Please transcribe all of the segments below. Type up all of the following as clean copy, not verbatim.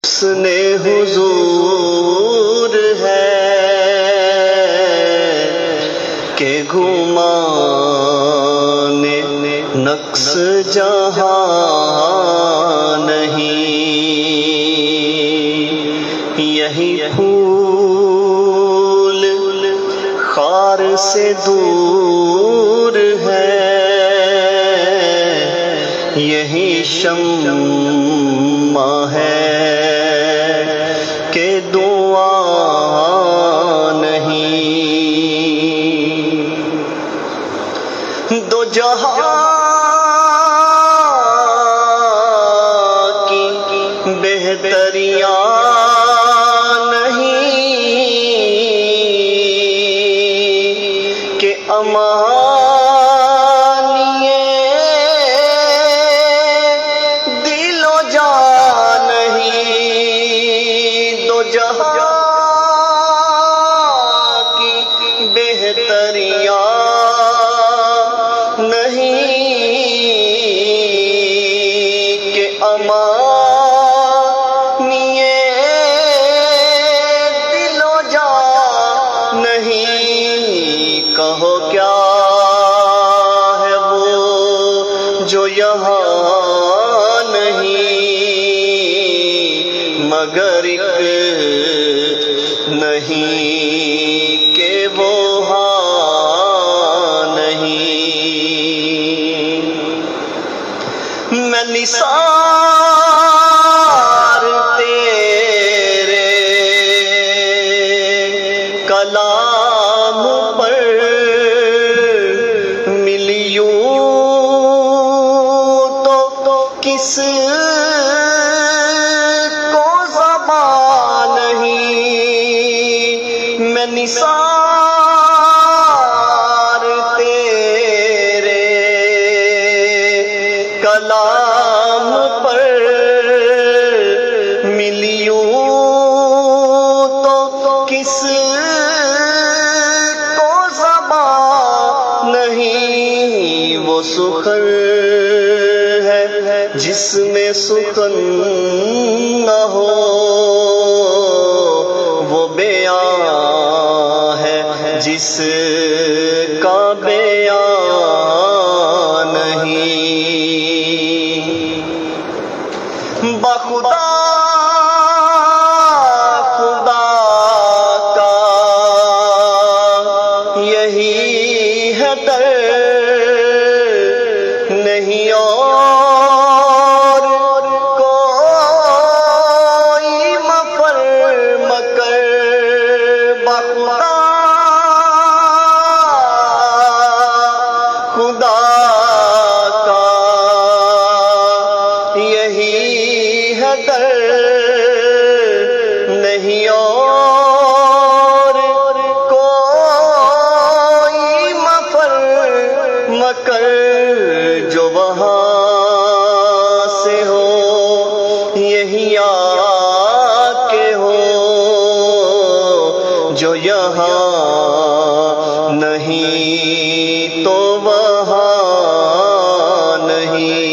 حسن حضور ہے کہ گھمانے نقص جہاں نہیں، یہی پھول خار سے دور ہے، یہی شمع ہے کہ دعا نہیں، دو جہاں کی بہتریاں نہیں کہ امانیے دل و جان نہیں، دو جہاں کی بہتریاں نہیں کہ امانیے دل و جان نہیں، کہو کیا ہے وہ جو یہاں نہیں، مگر ایک نہیں کہ وہ ہاں نہیں، میں نثار تیرے کلام پر ملیوں تو کس کو زبان نہیں، میں نثار تیرے کلام پر ملیوں تو کس کو زبان نہیں، وہ سخن ہے جس میں سخن نہ ہو، وہ بیان ہے جس کا بیان نہیں، بخدا خدا کا یہی ہے در، نہیں اور کوئی مفر مکر، بخدا خدا کا یہی ہے در، نہیں اور کوئی مفر مکر، جو وہاں سے ہو یہی آ کے ہو، جو یہاں نہیں تو وہاں نہیں،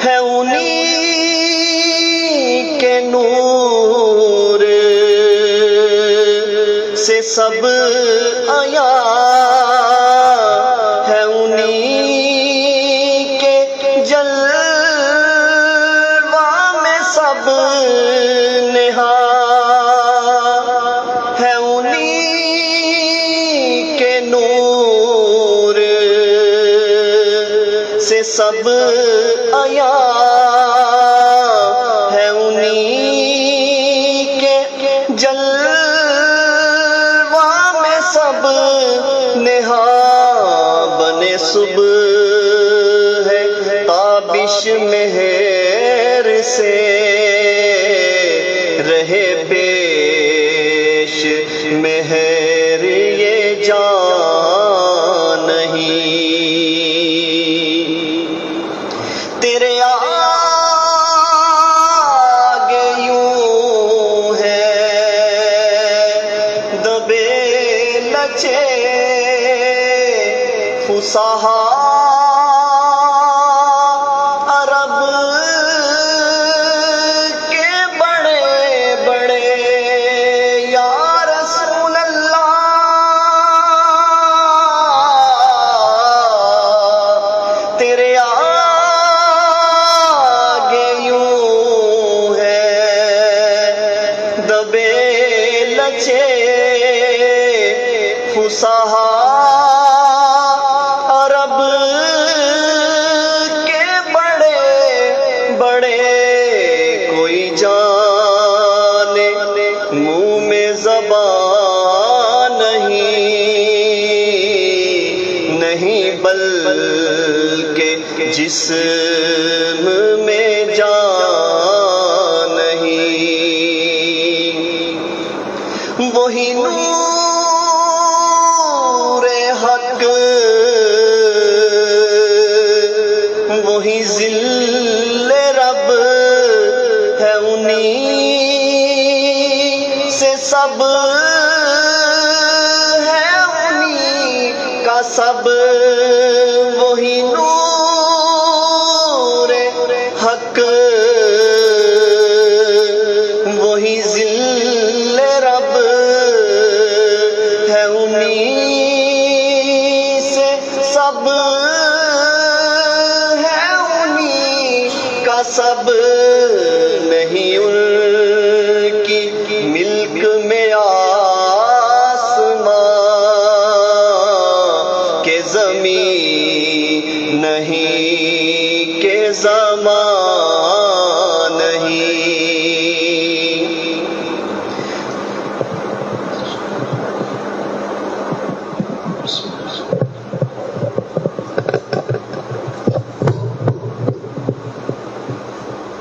ہے انہی کے نور سے سب آیا، ہے انہی کے جلوہ میں سب نہا، ہے انہی کے نور سے سب آیا، ہے انہی کے جلوہ میں سب نہا، بنے صبح ہے تابش مہر سے، رہے پیش مہر یہ جان نہیں، تیرے آگے یوں ہے دبے لچے فصحا عرب فصحا عرب کے بڑے بڑے کوئی جانے منہ میں زبان نہیں بلکہ جسم میں جان نہیں، وہی نور حق وہی ذل رب ہے، انہی سے سب ہے، انہی کا سب، وہی نور حق وہی ذل رب ہے، انہی سے سب ہے، انہی کا سب، نہیں ان کی ملک میں آسمان کہ زمین نہیں کہ زمان نہیں۔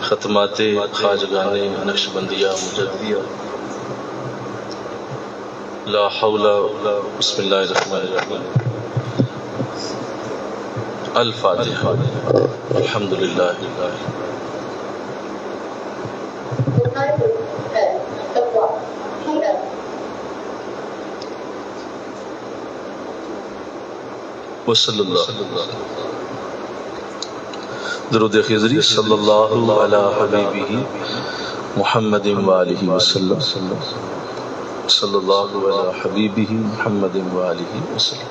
ختمات خواجگان نقشبندیہ مجددیہ۔ لا حول بسم اللہ الرحمن الرحیم۔ الفاتحہ۔ الحمدللہ۔ وصلی اللہ درود خضری صلی اللہ علی حبیبہ محمد وآلہ وسلم، صلی اللہ علی حبیبہ محمد وآلہ وسلم۔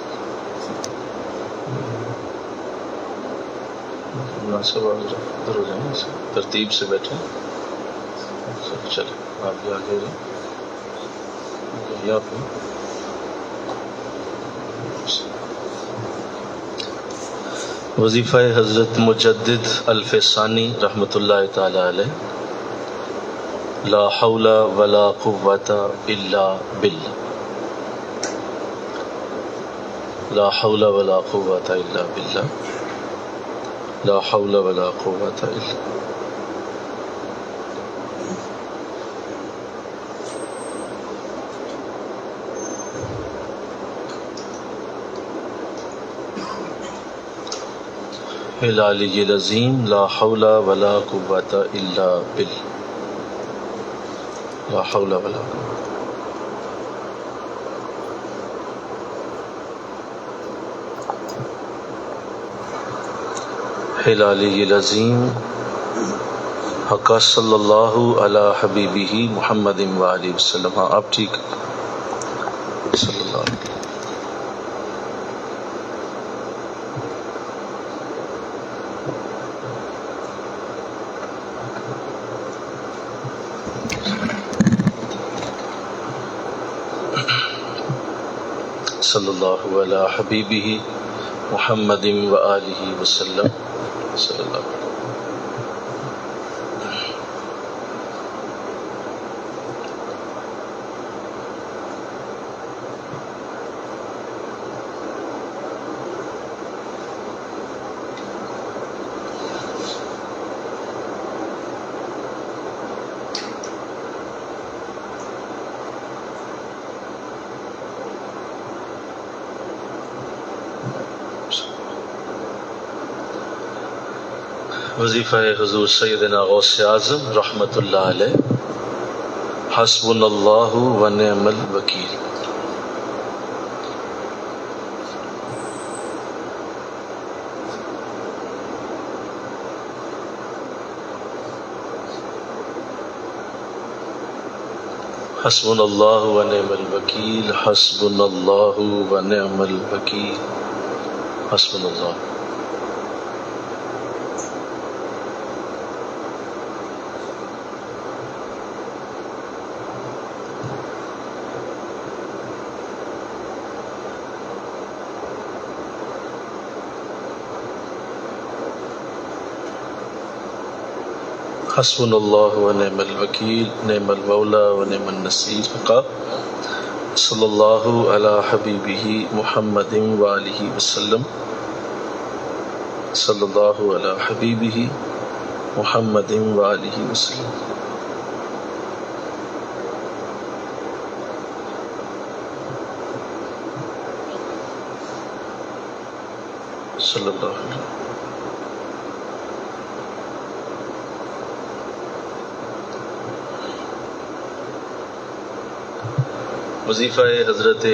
مناسب ادھر ہو جائیں، ترتیب سے بیٹھیں، چلیں آپ بھی آگے جائیں یہاں پہ۔ وظیفہ حضرت مجدد الف ثانی رحمۃ اللہ تعالی علیہ۔ لا حول ولا قوة الا باللہ، لا حول ولا قوة الا باللہ، لا حول ولا قوة الا۔ العلی العظیم لا حول ولا قوة الا باللہ، لا حول ولا قوة۔ العلی العظیم حق صلی اللہ علی حبیبہ محمد وآلہ وسلم۔ ہاں آپ ٹھیک صلی اللہ علیہ وسلم۔ صلی اللہ علی حبیبہ محمد وآلہ وسلم، صلی اللہ علیہ وسلم۔ وظیفہ حضور سیدنا غوث اعظم رحمۃ اللہ علیہ۔ حسبنا اللہ و نعم الوکیل۔ حسبنا اللہ و نعم الوکیل، حسبنا اللہ و نعم الوکیل، حسبنا اللہ۔ حسبنا اللہ ونعم الوکیل نعم المولا ونعم النصیر کا صلی اللہ علی حبیبہ محمد وآلہ وسلم صلی اللہ علی حبیبہ محمد وآلہ وسلم. صلی اللہ علیہ وسلم. وظیفہ حضرت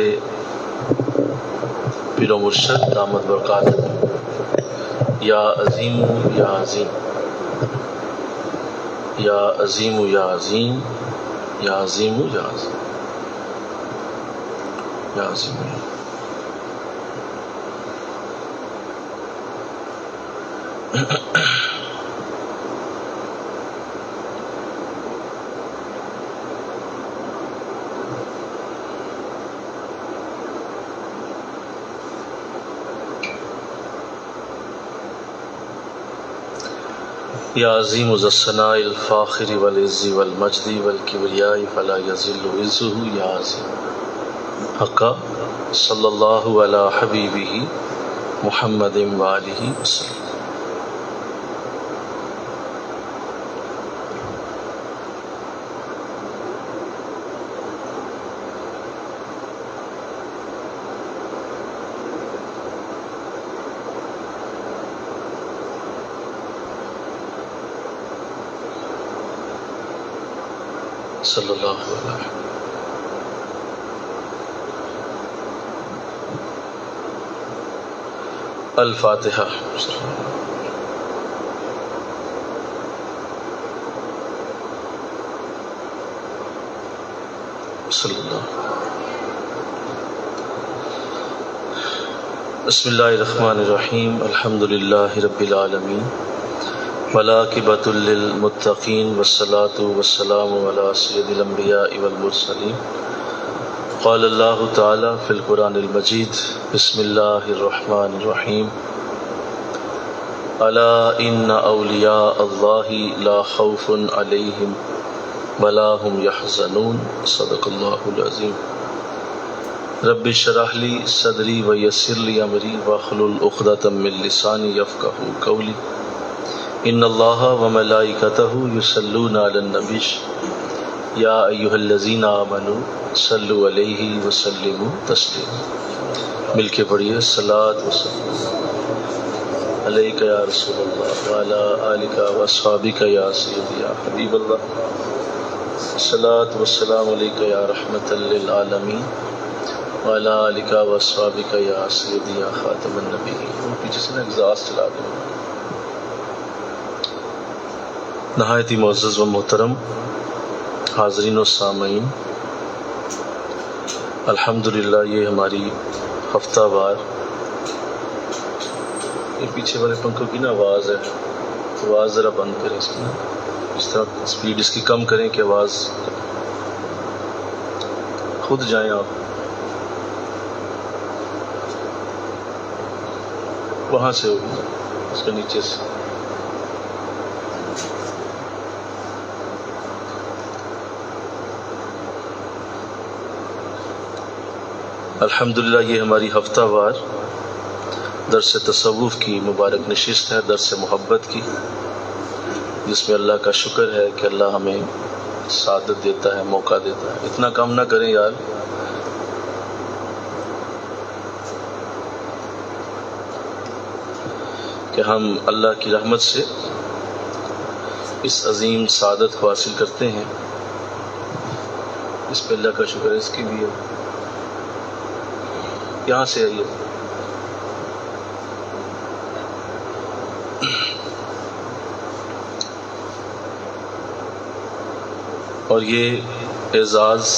پیر و مرشد دامت برکات یا عظیم یا عظیم یا عظیم یا عظیم یا عظیم یا عظیم یا عظیم. یا عظیم ذا الثناء الفاخر والعز والمجد والکبریاء فلا یذل عزہ یا عظیم حق صلی اللہ علی حبیبہ محمد وآلہ وسلم. صلی اللہ علیہ وسلم. الفاتحہ. صلی اللہ. بسم اللہ الرحمن الرحیم. الحمد للہ رب العالمین والعاقبۃ للمتقین والصلاۃ والسلام علی سید الانبیاء والمرسلین. قال اللہ تعالی فی القرآن المجید بسم اللہ الرحمن الرحیم الا ان اولیاء اللہ لا خوف علیہم ولا هم يحزنون. صدق اللہ العظیم. رب اشرح لی صدری ویسر لی امری واحلل عقدۃ من لسانی یفقہوا قولی. ان اللہ وملائکتہ یصلون علی النبی یا ایھا الذین آمنوا صلوا علیہ وسلموا تسلیما. مل کے پڑھیے الصلاۃ والسلام علیک یا رسول اللہ وعلی آلک واصحابک یا سیدی یا حبیب اللہ. الصلاۃ والسلام علیک یا رحمۃ للعالمین وعلی آلک واصحابک یا سیدی یا خاتم النبیین. پیچھے سے نا اگزاس چلا دیں. نہایت ہی معزز و محترم حاضرین و سامعین، الحمدللہ یہ ہماری ہفتہ وار، یہ پیچھے والے پنکھوں کی نا آواز ہے، آواز ذرا بند کریں اس کی نا، اس طرح اسپیڈ اس کی کم کریں کہ آواز خود جائیں آپ وہاں سے ہوگی اس کے نیچے سے. الحمدللہ یہ ہماری ہفتہ وار درس تصوف کی مبارک نشست ہے، درس محبت کی، جس میں اللہ کا شکر ہے کہ اللہ ہمیں سعادت دیتا ہے، موقع دیتا ہے. اتنا کام نہ کریں یار، کہ ہم اللہ کی رحمت سے اس عظیم سعادت کو حاصل کرتے ہیں. اس پہ اللہ کا شکر ہے. اس کی بھی ہے، یہاں سے آئیے. اور یہ اعزاز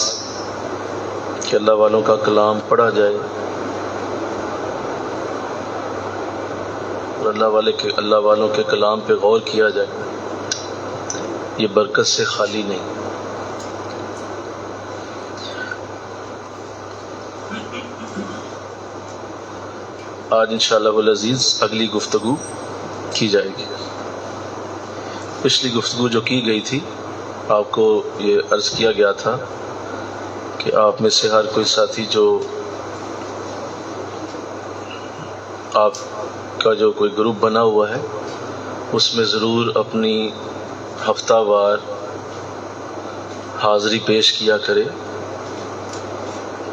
کہ اللہ والوں کا کلام پڑھا جائے اور اللہ والوں کے کلام پہ غور کیا جائے، یہ برکت سے خالی نہیں. آج انشاءاللہ العزیز اگلی گفتگو کی جائے گی. پچھلی گفتگو جو کی گئی تھی آپ کو یہ عرض کیا گیا تھا کہ آپ میں سے ہر کوئی ساتھی جو آپ کا جو کوئی گروپ بنا ہوا ہے اس میں ضرور اپنی ہفتہ وار حاضری پیش کیا کرے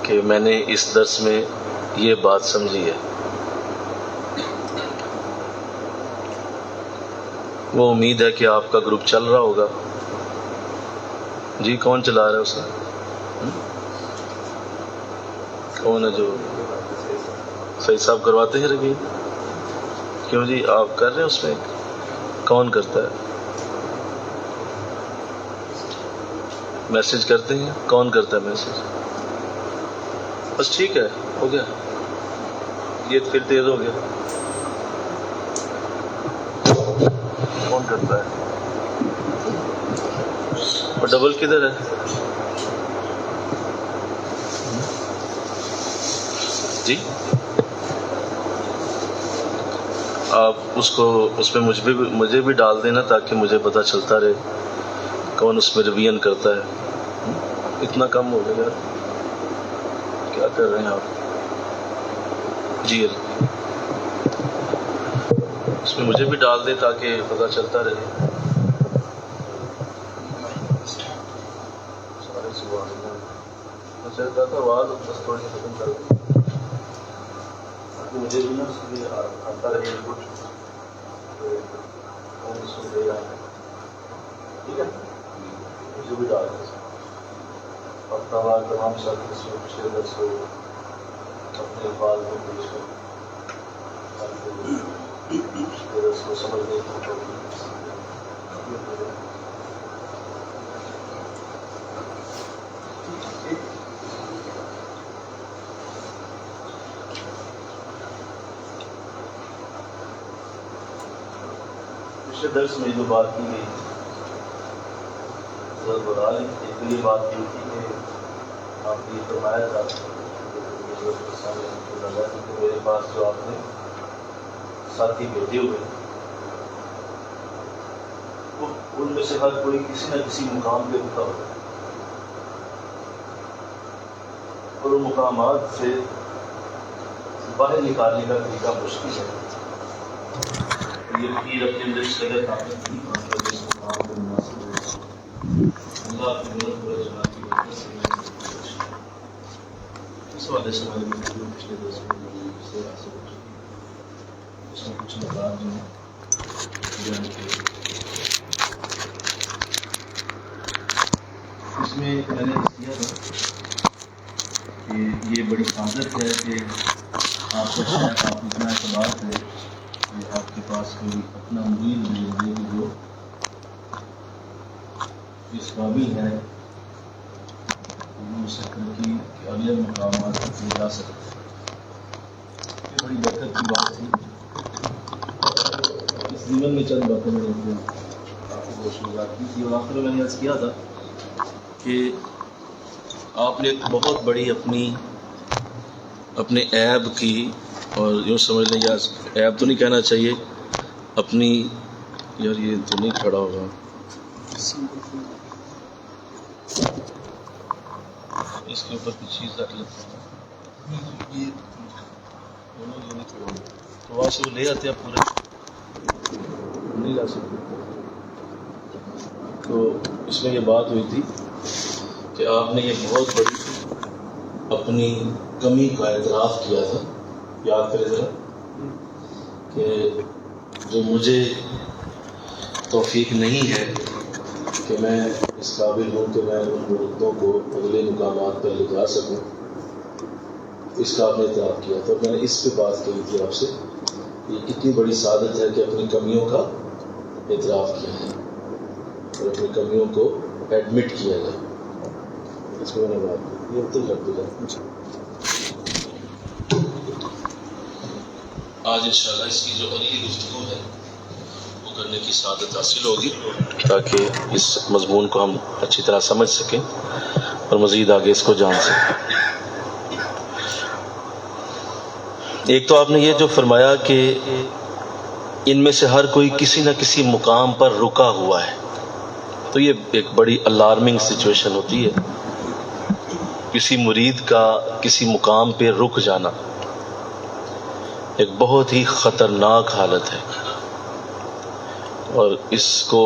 کہ میں نے اس درس میں یہ بات سمجھی ہے. وہ امید ہے کہ آپ کا گروپ چل رہا ہوگا. جی کون چلا رہا ہے اسے؟ کون ہے جو صحیح صاحب کرواتے ہیں ربی؟ کیوں جی آپ کر رہے ہیں اس میں؟ کون کرتا ہے؟ میسج کرتے ہیں؟ کون کرتا ہے میسج؟ بس ٹھیک ہے، ہو گیا، یہ پھر تیز ہو گیا. کون کرتا ہے؟ اور ڈبل کدھر ہے؟ جی آپ اس میں مجھے بھی ڈال دینا تاکہ مجھے پتہ چلتا رہے کون اس میں ریویژن کرتا ہے. اتنا کم ہو گیا یار، کیا کر رہے ہیں آپ؟ جی اس میں مجھے بھی ڈال دیں تاکہ پتہ چلتا رہے. سارے سوال میں چاہتا تھا آواز بس تھوڑی سی ختم کر دیں تاکہ مجھے بھی نا اس کے لیے آتا رہے کچھ کون سن رہے ہیں. ٹھیک ہے مجھے بھی ڈال دیں. ہفتہ وار تمام ساتھی سے پچھلے درس ہو اپنے الفاظ میں پیش کر پچھلے درس کو سمجھنے کی پچھلے درس میں جو بات کی گئی بتا لیں. ایک تو یہ بات کی تھی کہ آپ نے فرمایا تھا کہ میرے پاس جو آپ نے ساتھی بھیجے ہوئے ان میں سے ہر کوئی کسی نہ کسی مقام پہ رکا ہوتا ہے اور ان مقامات سے باہر نکالنے کا طریقہ مشکل ہے. یہ پیر اپنے اندر قدر طاقت کی اس مقام پہ مناسب ہے. اللہ کی مدد کو جناتی اس والے سے ہمارے پچھلے درس میں سے حاصل ہو چکی ہے. اس میں کچھ مقام جو بیان کیے اس میں میں نے کیا تھا کہ یہ بڑی عادت ہے کہ آپ کا شاید آپ اتنا اعتبار ہے کہ آپ کے پاس کوئی اپنا مرید نہیں ہے جو اس قابل ہے ترقی کے اگلے مقامات تک لے جا سکتے ہیں. یہ بڑی برکت کی بات تھی. اس ضمن میں چند باتیں میں نے آپ کو گوشت کی تھی اور آخر میں نے عرض کیا تھا کہ آپ نے ایک بہت بڑی اپنے عیب کی اور یوں سمجھ لیں یا عیب تو نہیں کہنا چاہیے اپنی یار یہ تو نہیں کھڑا ہوگا اس کے اوپر کچھ چیز رکھ لیتے ہیں تو وہاں سے وہ لے آتے ہیں پورے نہیں لا سکتے. تو اس میں یہ بات ہوئی تھی کہ آپ نے یہ بہت بڑی اپنی کمی کا اعتراف کیا تھا. یاد کرے ذرا کہ جو مجھے توفیق نہیں ہے کہ میں اس قابل ہوں کہ میں ان مردوں کو اگلے مقامات پر لے جا سکوں، اس کا آپ نے اعتراف کیا تھا. میں نے اس پہ بات کی تھی آپ سے یہ کتنی بڑی سعادت ہے کہ اپنی کمیوں کا اعتراف کیا ہے اور اپنی کمیوں کو ایڈمٹ کیا جائے. اس میں نے بات کی یہ تو لگ گیا. آج انشاءاللہ اس کی جو اگلی گفتگو ہے وہ کرنے کی سعادت حاصل ہوگی تاکہ اس مضمون کو ہم اچھی طرح سمجھ سکیں اور مزید آگے اس کو جان سکیں. ایک تو آپ نے یہ جو فرمایا کہ ان میں سے ہر کوئی کسی نہ کسی مقام پر رکا ہوا ہے. تو یہ ایک بڑی الارمنگ سچویشن ہوتی ہے. کسی مرید کا کسی مقام پہ رک جانا ایک بہت ہی خطرناک حالت ہے. اور اس کو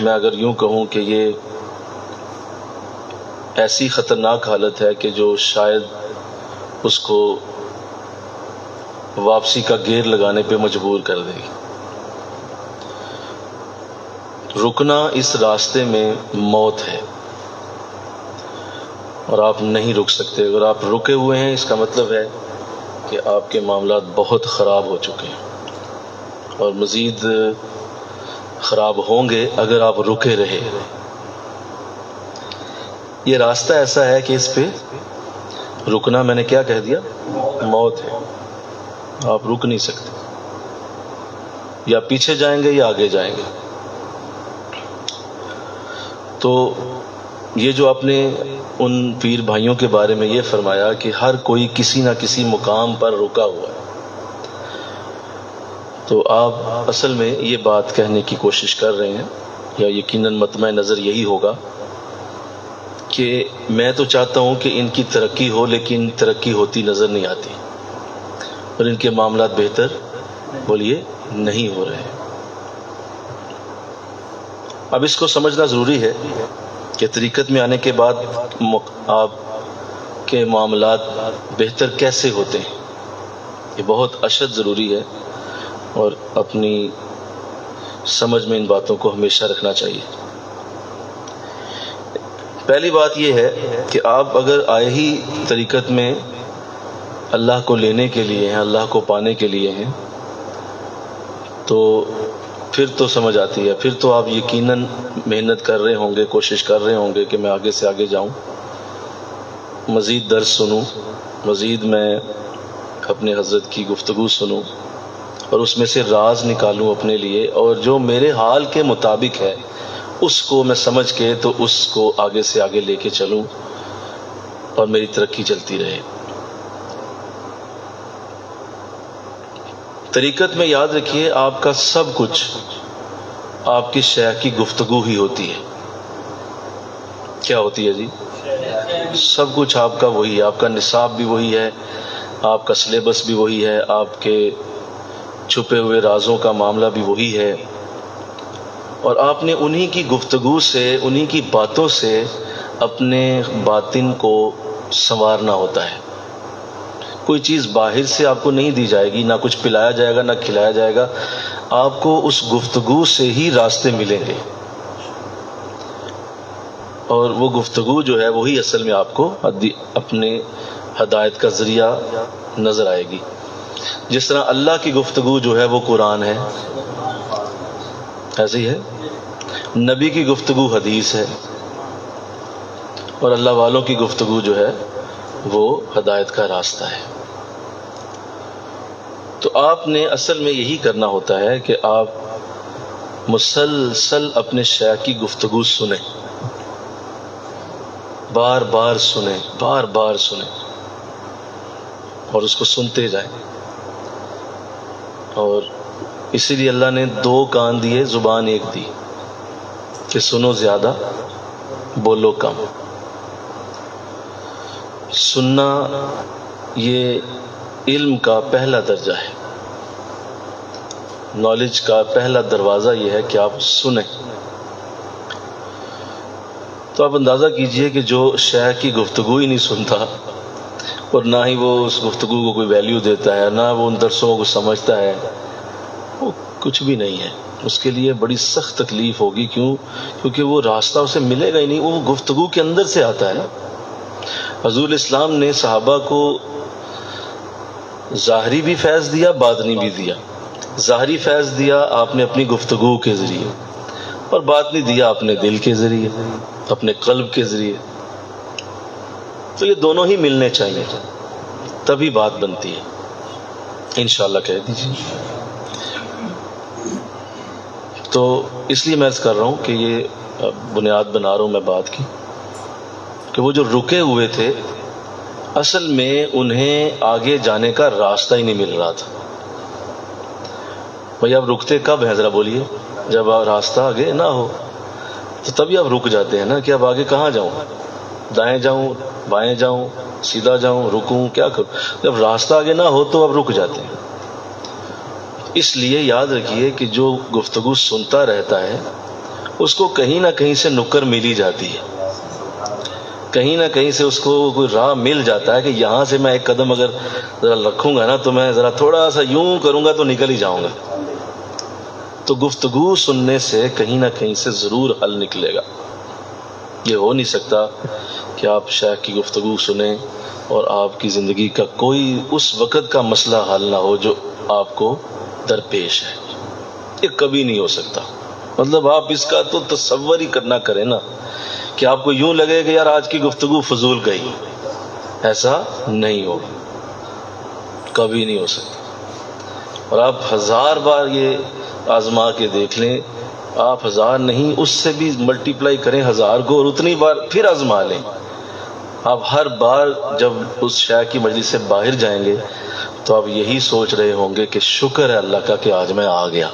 میں اگر یوں کہوں کہ یہ ایسی خطرناک حالت ہے کہ جو شاید اس کو واپسی کا گیر لگانے پہ مجبور کر دے گی. رکنا اس راستے میں موت ہے اور آپ نہیں رک سکتے. اگر آپ رکے ہوئے ہیں اس کا مطلب ہے کہ آپ کے معاملات بہت خراب ہو چکے ہیں اور مزید خراب ہوں گے اگر آپ رکے رہے. یہ راستہ ایسا ہے کہ اس پہ رکنا، میں نے کیا کہہ دیا، موت ہے. آپ رک نہیں سکتے، یا پیچھے جائیں گے یا آگے جائیں گے. تو یہ جو آپ نے ان پیر بھائیوں کے بارے میں یہ فرمایا کہ ہر کوئی کسی نہ کسی مقام پر رکا ہوا ہے، تو آپ اصل میں یہ بات کہنے کی کوشش کر رہے ہیں، یا یقیناً مطمع نظر یہی ہوگا کہ میں تو چاہتا ہوں کہ ان کی ترقی ہو، لیکن ترقی ہوتی نظر نہیں آتی اور ان کے معاملات بہتر بولیے نہیں ہو رہے. اب اس کو سمجھنا ضروری ہے کہ طریقت میں آنے کے بعد آپ کے معاملات بہتر کیسے ہوتے ہیں. یہ بہت اشد ضروری ہے اور اپنی سمجھ میں ان باتوں کو ہمیشہ رکھنا چاہیے. پہلی بات یہ ہے کہ آپ اگر آئے ہی طریقت میں اللہ کو لینے کے لیے ہیں، اللہ کو پانے کے لیے ہیں، تو پھر تو سمجھ آتی ہے. پھر تو آپ یقیناً محنت کر رہے ہوں گے، کوشش کر رہے ہوں گے کہ میں آگے سے آگے جاؤں، مزید درس سنوں، مزید میں اپنے حضرت کی گفتگو سنوں اور اس میں سے راز نکالوں اپنے لیے، اور جو میرے حال کے مطابق ہے اس کو میں سمجھ کے تو اس کو آگے سے آگے لے کے چلوں اور میری ترقی چلتی رہے. طریقت میں یاد رکھیے آپ کا سب کچھ آپ کی شیخ کی گفتگو ہی ہوتی ہے. کیا ہوتی ہے جی؟ سب کچھ آپ کا وہی ہے. آپ کا نصاب بھی وہی ہے، آپ کا سلیبس بھی وہی ہے، آپ کے چھپے ہوئے رازوں کا معاملہ بھی وہی ہے، اور آپ نے انہی کی گفتگو سے، انہی کی باتوں سے اپنے باطن کو سنوارنا ہوتا ہے. کوئی چیز باہر سے آپ کو نہیں دی جائے گی، نہ کچھ پلایا جائے گا، نہ کھلایا جائے گا. آپ کو اس گفتگو سے ہی راستے ملیں گے، اور وہ گفتگو جو ہے وہی اصل میں آپ کو اپنے ہدایت کا ذریعہ نظر آئے گی. جس طرح اللہ کی گفتگو جو ہے وہ قرآن ہے، ایسے ہی ہے. نبی کی گفتگو حدیث ہے، اور اللہ والوں کی گفتگو جو ہے وہ ہدایت کا راستہ ہے. تو آپ نے اصل میں یہی کرنا ہوتا ہے کہ آپ مسلسل اپنے شیخ کی گفتگو سنیں، بار بار سنیں، بار بار سنیں، اور اس کو سنتے جائیں. اور اسی لیے اللہ نے 2 کان دیے، زبان 1 دی کہ سنو زیادہ، بولو کم. سننا یہ علم کا پہلا درجہ ہے، نالج کا پہلا دروازہ یہ ہے کہ آپ سنیں. تو آپ اندازہ کیجئے کہ جو شیخ کی گفتگو ہی نہیں سنتا، اور نہ ہی وہ اس گفتگو کو کوئی ویلیو دیتا ہے، نہ وہ ان درسوں کو سمجھتا ہے، وہ کچھ بھی نہیں ہے. اس کے لیے بڑی سخت تکلیف ہوگی. کیونکہ وہ راستہ اسے ملے گا ہی نہیں، وہ گفتگو کے اندر سے آتا ہے نا. حضور اسلام نے صحابہ کو ظاہری بھی فیض دیا، باطنی بھی دیا. ظاہری فیض دیا آپ نے اپنی گفتگو کے ذریعے، اور باطنی دیا اپنے دل کے ذریعے، اپنے قلب کے ذریعے. تو یہ دونوں ہی ملنے چاہیے، تبھی بات بنتی ہے. انشاءاللہ کہہ دیجیے. تو اس لیے میں عرض کر رہا ہوں کہ یہ بنیاد بنا رہا ہوں میں بات کی، کہ وہ جو رکے ہوئے تھے اصل میں انہیں آگے جانے کا راستہ ہی نہیں مل رہا تھا. بھائی آپ رکتے کب ہیں ذرا بولیے؟ جب راستہ آگے نہ ہو تو تبھی آپ رک جاتے ہیں نا، کہ اب آگے کہاں جاؤں، دائیں جاؤں بائیں جاؤں سیدھا جاؤں رکوں کیا کروں؟ جب راستہ آگے نہ ہو تو اب رک جاتے ہیں۔ اس لیے یاد رکھیے کہ جو گفتگو سنتا رہتا ہے اس کو کہیں نہ کہیں سے نکر ملی جاتی ہے، کہیں نہ کہیں سے اس کو کوئی راہ مل جاتا ہے کہ یہاں سے میں ایک قدم اگر ذرا رکھوں گا نا تو میں ذرا تھوڑا سا یوں کروں گا تو نکل ہی جاؤں گا۔ تو گفتگو سننے سے کہیں نہ کہیں سے ضرور حل نکلے گا۔ یہ ہو نہیں سکتا کہ آپ شیخ کی گفتگو سنیں اور آپ کی زندگی کا کوئی اس وقت کا مسئلہ حل نہ ہو جو آپ کو درپیش ہے۔ یہ کبھی نہیں ہو سکتا۔ مطلب آپ اس کا تو تصور ہی کرنا کریں نا کہ آپ کو یوں لگے کہ یار آج کی گفتگو فضول گئی، ایسا نہیں ہوگا، کبھی نہیں ہو سکتا۔ اور آپ 1000 بار یہ آزما کے دیکھ لیں، آپ 1000 نہیں اس سے بھی ملٹیپلائی کریں 1000 کو، اور اتنی بار پھر آزما لیں، آپ ہر بار جب اس شیخ کی مجلس سے باہر جائیں گے تو آپ یہی سوچ رہے ہوں گے کہ شکر ہے اللہ کا کہ آج میں آ گیا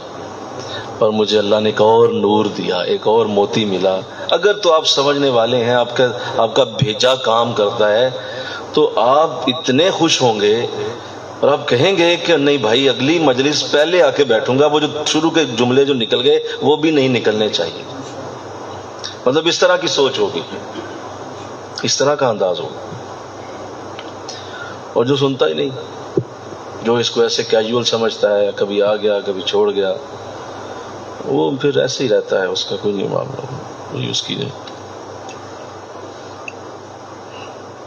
اور مجھے اللہ نے ایک اور نور دیا، ایک اور موتی ملا۔ اگر تو آپ سمجھنے والے ہیں، آپ کا بھیجا کام کرتا ہے، تو آپ اتنے خوش ہوں گے اور آپ کہیں گے کہ نہیں بھائی اگلی مجلس پہلے آ کے بیٹھوں گا، وہ جو شروع کے جملے جو نکل گئے وہ بھی نہیں نکلنے چاہیے۔ مطلب اس طرح کی سوچ ہوگی، اس طرح کا انداز ہوگا۔ اور جو سنتا ہی نہیں، جو اس کو ایسے کیجول سمجھتا ہے، کبھی آ گیا کبھی چھوڑ گیا، وہ پھر ایسے ہی رہتا ہے، اس کا کوئی نہیں معاملہ، وہی اس کی نہیں۔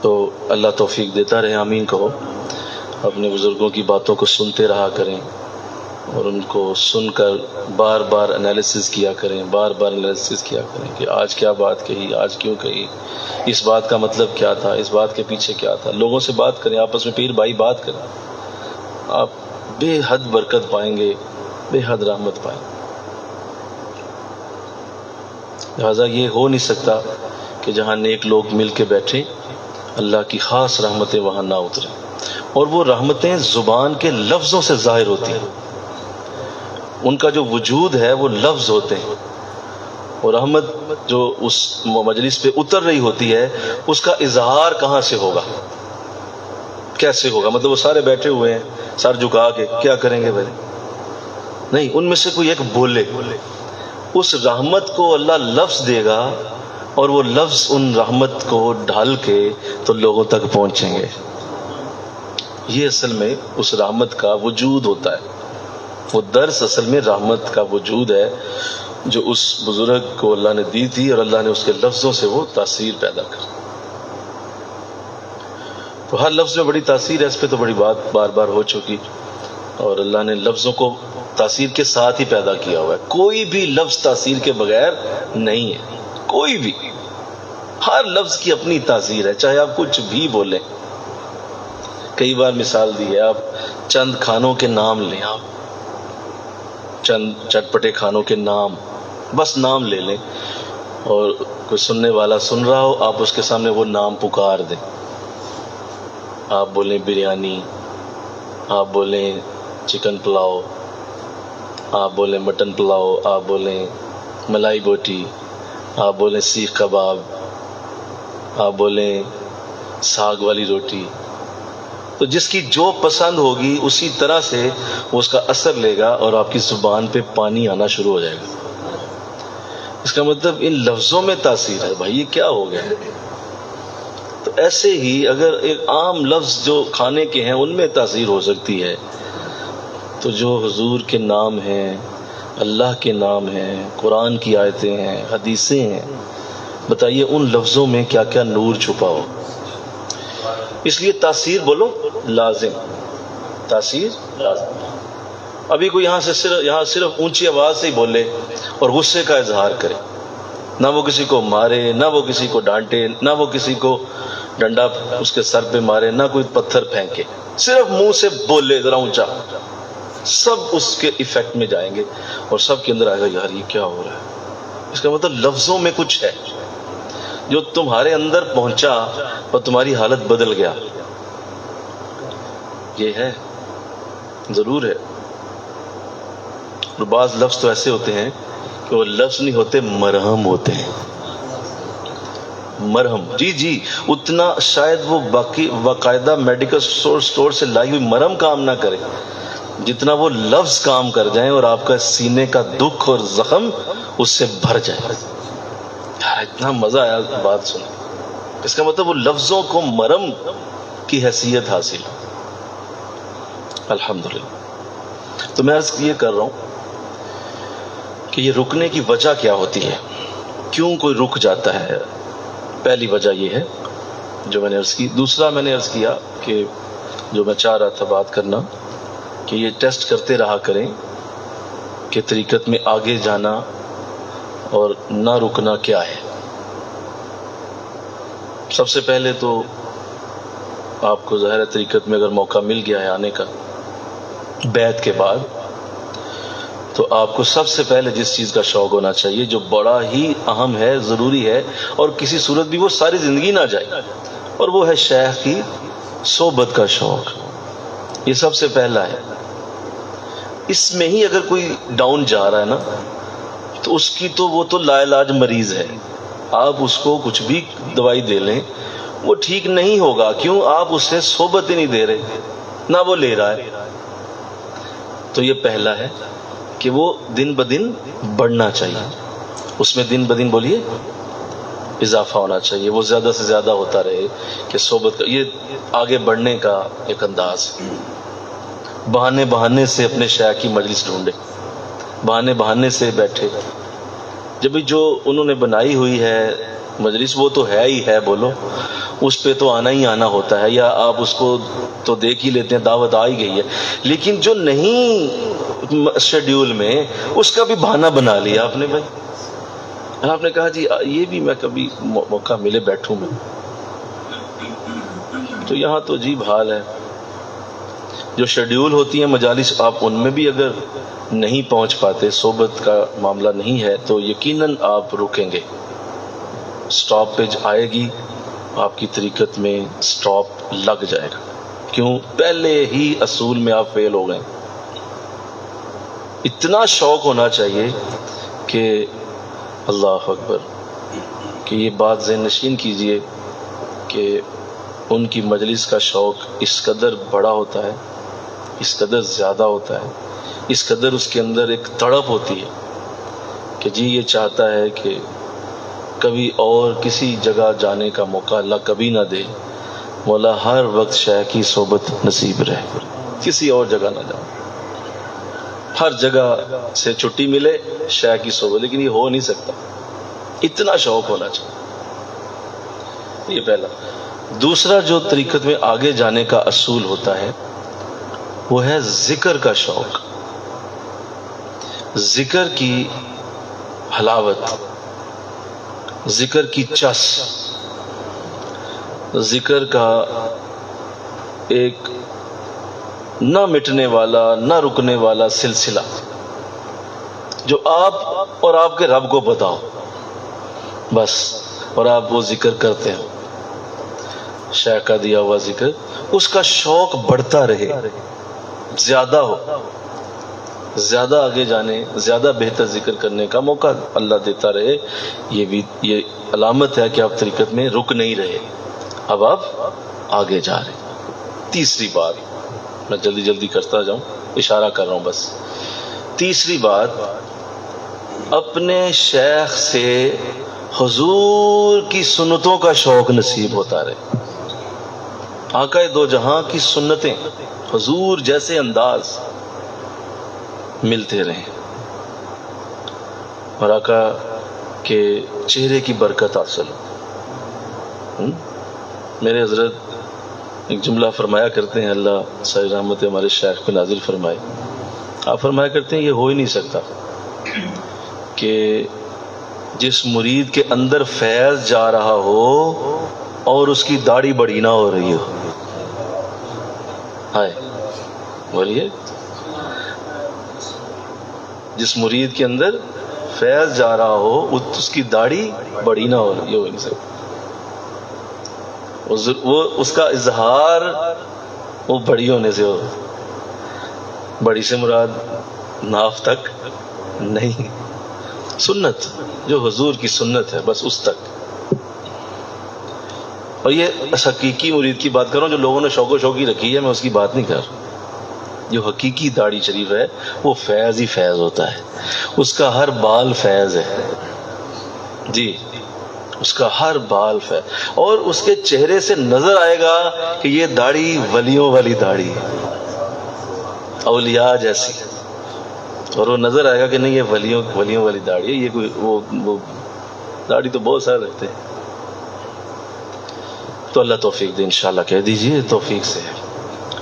تو اللہ توفیق دیتا رہے، آمین کہو۔ اپنے بزرگوں کی باتوں کو سنتے رہا کریں اور ان کو سن کر بار بار انالیسس کیا کریں، بار بار انالیسس کیا کریں کہ آج کیا بات کہی، آج کیوں کہی، اس بات کا مطلب کیا تھا، اس بات کے پیچھے کیا تھا۔ لوگوں سے بات کریں، آپس میں پیر بھائی بات کریں، آپ بے حد برکت پائیں گے، بے حد رحمت پائیں گے۔ لہٰذا یہ ہو نہیں سکتا کہ جہاں نیک لوگ مل کے بیٹھیں اللہ کی خاص رحمتیں وہاں نہ اتریں، اور وہ رحمتیں زبان کے لفظوں سے ظاہر ہوتی ہیں، ان کا جو وجود ہے وہ لفظ ہوتے ہیں، اور رحمت جو اس مجلس پہ اتر رہی ہوتی ہے اس کا اظہار کہاں سے ہوگا، کیسے ہوگا؟ مطلب وہ سارے بیٹھے ہوئے ہیں سر جھکا کے، کیا کریں گے بھائی؟ نہیں، ان میں سے کوئی ایک بولے، اس رحمت کو اللہ لفظ دے گا اور وہ لفظ ان رحمت کو ڈھال کے تو لوگوں تک پہنچیں گے۔ یہ اصل میں اس رحمت کا وجود ہوتا ہے، وہ درس اصل میں رحمت کا وجود ہے جو اس بزرگ کو اللہ نے دی تھی، اور اللہ نے اس کے لفظوں سے وہ تاثیر پیدا کر۔ تو ہر لفظ میں بڑی تاثیر ہے، اس پہ تو بڑی بات بار بار ہو چکی، اور اللہ نے لفظوں کو تاثیر کے ساتھ ہی پیدا کیا ہوا ہے۔ کوئی بھی لفظ تاثیر کے بغیر نہیں ہے، کوئی بھی، ہر لفظ کی اپنی تاثیر ہے، چاہے آپ کچھ بھی بولیں۔ کئی بار مثال دی ہے، آپ چند کھانوں کے نام لیں، آپ چند چٹپٹے کھانوں کے نام، بس نام لے لیں، اور کوئی سننے والا سن رہا ہو، آپ اس کے سامنے وہ نام پکار دیں۔ آپ بولیں بریانی، آپ بولیں چکن پلاؤ، آپ بولیں مٹن پلاؤ، آپ بولیں ملائی بوٹی، آپ بولیں سیخ کباب، آپ بولیں ساگ والی روٹی۔ تو جس کی جو پسند ہوگی اسی طرح سے وہ اس کا اثر لے گا اور آپ کی زبان پہ پانی آنا شروع ہو جائے گا۔ اس کا مطلب ان لفظوں میں تاثیر ہے۔ بھائی یہ کیا ہو گیا؟ تو ایسے ہی اگر ایک عام لفظ جو کھانے کے ہیں ان میں تاثیر ہو سکتی ہے، تو جو حضور کے نام ہیں، اللہ کے نام ہیں، قرآن کی آیتیں ہیں، حدیثیں ہیں، بتائیے ان لفظوں میں کیا کیا نور چھپا ہو۔ اس لیے تاثیر بولو لازم، تاثیر لازم۔ ابھی کوئی یہاں صرف اونچی آواز سے ہی بولے اور غصے کا اظہار کرے، نہ وہ کسی کو مارے، نہ وہ کسی کو ڈانٹے، نہ وہ کسی کو ڈنڈا اس کے سر پہ مارے، نہ کوئی پتھر پھینکے، صرف منہ سے بولے ذرا اونچا، سب اس کے ایفیکٹ میں جائیں گے اور سب کے اندر آئے گا یار یہ کیا ہو رہا ہے۔ اس کا مطلب لفظوں میں کچھ ہے جو تمہارے اندر پہنچا اور تمہاری حالت بدل گیا۔ یہ ہے، ضرور ہے۔ اور بعض لفظ تو ایسے ہوتے ہیں کہ وہ لفظ نہیں ہوتے، مرہم ہوتے ہیں، مرہم. جی اتنا شاید وہ باقی باقاعدہ میڈیکل سٹور سے لائی ہوئی مرہم کام نہ کرے جتنا وہ لفظ کام کر جائیں اور آپ کا سینے کا دکھ اور زخم اس سے بھر جائے. یار اتنا مزہ آیا بات سن. اس کا مطلب وہ لفظوں کو مرہم کی حیثیت حاصل. الحمدللہ. تو میں عرض یہ کر رہا ہوں کہ یہ رکنے کی وجہ کیا ہوتی ہے، کیوں کوئی رک جاتا ہے. پہلی وجہ یہ ہے جو میں نے عرض کی. دوسرا میں نے عرض کیا کہ جو میں چاہ رہا تھا بات کرنا کہ یہ ٹیسٹ کرتے رہا کریں کہ طریقت میں آگے جانا اور نہ رکنا کیا ہے. سب سے پہلے تو آپ کو ظاہر طریقت میں اگر موقع مل گیا ہے آنے کا بیعت کے بعد، تو آپ کو سب سے پہلے جس چیز کا شوق ہونا چاہیے جو بڑا ہی اہم ہے، ضروری ہے، اور کسی صورت بھی وہ ساری زندگی نہ جائے، اور وہ ہے شیخ کی صحبت کا شوق. یہ سب سے پہلا ہے. اس میں ہی اگر کوئی ڈاؤن جا رہا ہے نا تو اس کی تو وہ تو لا علاج مریض ہے. آپ اس کو کچھ بھی دوائی دے لیں وہ ٹھیک نہیں ہوگا. کیوں؟ آپ اسے صحبت ہی نہیں دے رہے، نہ وہ لے رہا ہے. تو یہ پہلا ہے کہ وہ دن بدن بڑھنا چاہیے، اس میں دن بدن بولیے اضافہ ہونا چاہیے، وہ زیادہ سے زیادہ ہوتا رہے کہ صحبت کا یہ آگے بڑھنے کا ایک انداز. بہانے سے اپنے شیخ کی مجلس ڈھونڈے، بہانے سے بیٹھے. جب جو انہوں نے بنائی ہوئی ہے مجلس وہ تو ہے ہی ہے، بولو اس پہ تو آنا ہی آنا ہوتا ہے، یا آپ اس کو تو دیکھ ہی لیتے ہیں، دعوت آ ہی گئی ہے. لیکن جو نہیں شیڈیول میں اس کا بھی بہانہ بنا لیا آپ نے. بھائی آپ نے کہا جی یہ بھی میں کبھی موقع ملے بیٹھوں میں. تو یہاں تو عجیب حال ہے. جو شیڈیول ہوتی ہیں مجالس، آپ ان میں بھی اگر نہیں پہنچ پاتے، صحبت کا معاملہ نہیں ہے، تو یقیناً آپ رکیں گے. سٹاپیج آئے گی، آپ کی طریقت میں سٹاپ لگ جائے گا. کیوں؟ پہلے ہی اصول میں آپ فیل ہو گئے. اتنا شوق ہونا چاہیے کہ اللہ اکبر، کہ یہ بات ذہن نشین کیجئے کہ ان کی مجلس کا شوق اس قدر بڑا ہوتا ہے، اس قدر زیادہ ہوتا ہے، اس قدر اس کے اندر ایک تڑپ ہوتی ہے کہ جی یہ چاہتا ہے کہ کبھی اور کسی جگہ جانے کا موقع اللہ کبھی نہ دے. مولا ہر وقت شیخ کی صحبت نصیب رہے، کسی اور جگہ نہ جاؤ. ہر جگہ سے چھٹی ملے شیخ کی صحبت، لیکن یہ ہو نہیں سکتا. اتنا شوق ہونا چاہیے. یہ پہلا. دوسرا جو طریقت میں آگے جانے کا اصول ہوتا ہے وہ ہے ذکر کا شوق. ذکر کی حلاوت، ذکر کی چس، ذکر کا ایک نہ مٹنے والا نہ رکنے والا سلسلہ جو آپ اور آپ کے رب کو بتاؤ بس، اور آپ وہ ذکر کرتے ہیں. شیخ کا دیا ہوا ذکر، اس کا شوق بڑھتا رہے، زیادہ ہو، زیادہ آگے جانے، زیادہ بہتر ذکر کرنے کا موقع اللہ دیتا رہے. یہ علامت ہے کہ آپ طریقت میں رک نہیں رہے، اب آپ آگے جا رہے. تیسری بات، میں جلدی جلدی کرتا جاؤں، اشارہ کر رہا ہوں بس. تیسری بات، اپنے شیخ سے حضور کی سنتوں کا شوق نصیب ہوتا رہے. آقا دو جہاں کی سنتیں، حضور جیسے انداز ملتے رہیں، اور آقا کے چہرے کی برکت حاصل ہو. میرے حضرت ایک جملہ فرمایا کرتے ہیں، اللہ ساری رحمت ہمارے شیخ پہ نازل فرمائے. آپ فرمایا کرتے ہیں یہ ہو ہی نہیں سکتا کہ جس مرید کے اندر فیض جا رہا ہو اور اس کی داڑھی بڑی نہ ہو رہی ہو. ہائے بولیے، جس مرید کے اندر فیض جا رہا ہو اس کی داڑھی بڑی نہ ہو رہی ہو. وہ اس کا اظہار وہ بڑی ہونے سے ہو. بڑی سے مراد ناف تک نہیں، سنت جو حضور کی سنت ہے بس اس تک. اور یہ حقیقی مرید کی بات کر رہا ہوں، جو لوگوں نے شوق و شوقی رکھی ہے میں اس کی بات نہیں کر رہا. جو حقیقی داڑھی شریف ہے وہ فیض ہی فیض ہوتا ہے، اس کا ہر بال فیض ہے جی، اس کا ہر بال فیض. اور اس کے چہرے سے نظر آئے گا کہ یہ داڑھی ولیوں والی داڑھی ہے، اولیاء جیسی. اور وہ نظر آئے گا کہ نہیں یہ ولیوں والی داڑھی ہے، یہ کوئی وہ داڑھی تو بہت سارے رکھتے ہیں. تو اللہ توفیق دے، انشاءاللہ کہہ دیجئے توفیق سے.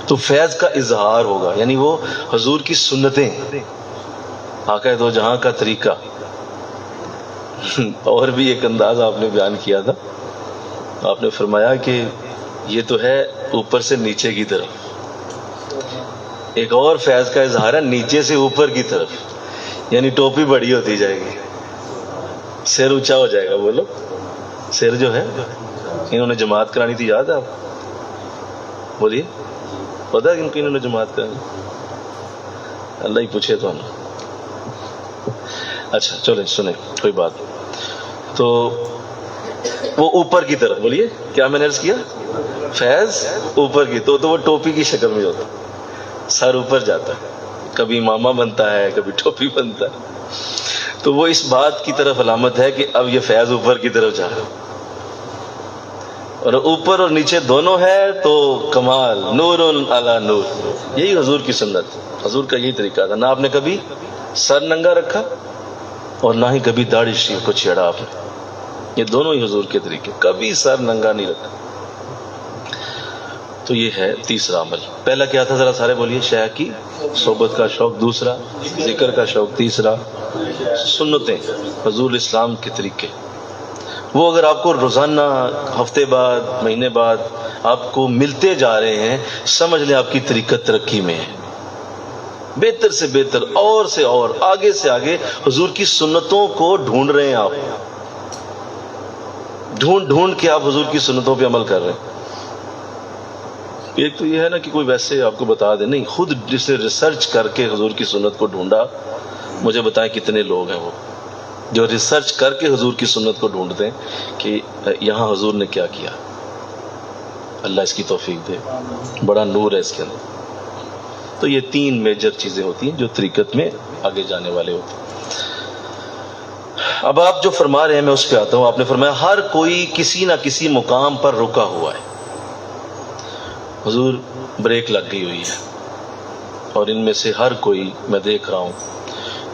تو فیض کا اظہار ہوگا، یعنی وہ حضور کی سنتیں، آقا دو جہاں کا طریقہ. اور بھی ایک انداز آپ نے بیان کیا تھا، آپ نے فرمایا کہ یہ تو ہے اوپر سے نیچے کی طرف، ایک اور فیض کا اظہار ہے نیچے سے اوپر کی طرف، یعنی ٹوپی بڑی ہوتی جائے گی، سر اونچا ہو جائے گا. بولو سر جو ہے، انہوں نے جماعت کرانی تھی، یاد ہے آپ؟ بولیے، پتا ہے انہوں نے جماعت کرانی؟ اللہ ہی پوچھے تو ہم. اچھا چلیں سنیں، کوئی بات. تو وہ اوپر کی طرف، بولیے کیا میں نے عرض کیا؟ فیض اوپر کی، تو وہ ٹوپی کی شکل میں ہوتا، سر اوپر جاتا ہے، کبھی امامہ بنتا ہے کبھی ٹوپی بنتا ہے. تو وہ اس بات کی طرف علامت ہے کہ اب یہ فیض اوپر کی طرف جا رہا ہے. اور اوپر اور نیچے دونوں ہے تو کمال، نور علی نور. یہی حضور کی سنت، حضور کا یہی طریقہ تھا. نہ آپ نے کبھی سر ننگا رکھا اور نہ ہی کبھی داڑھی شریف کو چھیڑا آپ نے. یہ دونوں ہی حضور کے طریقے، کبھی سر ننگا نہیں رکھا. تو یہ ہے تیسرا عمل. پہلا کیا تھا ذرا سارے بولیے؟ شیخ کی صحبت کا شوق دوسرا، ذکر کا شوق تیسرا، سنتیں حضور اسلام کے طریقے. وہ اگر آپ کو روزانہ، ہفتے بعد، مہینے بعد آپ کو ملتے جا رہے ہیں، سمجھ لیں آپ کی طریقت ترقی میں ہے. بہتر سے بہتر، اور سے اور، آگے سے آگے حضور کی سنتوں کو ڈھونڈ رہے ہیں آپ، ڈھونڈ کے آپ حضور کی سنتوں پہ عمل کر رہے ہیں. ایک تو یہ ہے نا کہ کوئی ویسے آپ کو بتا دے، نہیں، خود جسے ریسرچ کر کے حضور کی سنت کو ڈھونڈا. مجھے بتائیں کتنے لوگ ہیں وہ جو ریسرچ کر کے حضور کی سنت کو ڈھونڈتے ہیں کہ یہاں حضور نے کیا کیا. اللہ اس کی توفیق دے، بڑا نور ہے اس کے اندر. تو یہ تین میجر چیزیں ہوتی ہیں جو طریقت میں آگے جانے والے ہوتے ہیں. اب آپ جو فرما رہے ہیں میں اس پہ آتا ہوں. آپ نے فرمایا ہر کوئی کسی نہ کسی مقام پر رکا ہوا ہے. حضور بریک لگ گئی ہوئی ہے، اور ان میں سے ہر کوئی میں دیکھ رہا ہوں،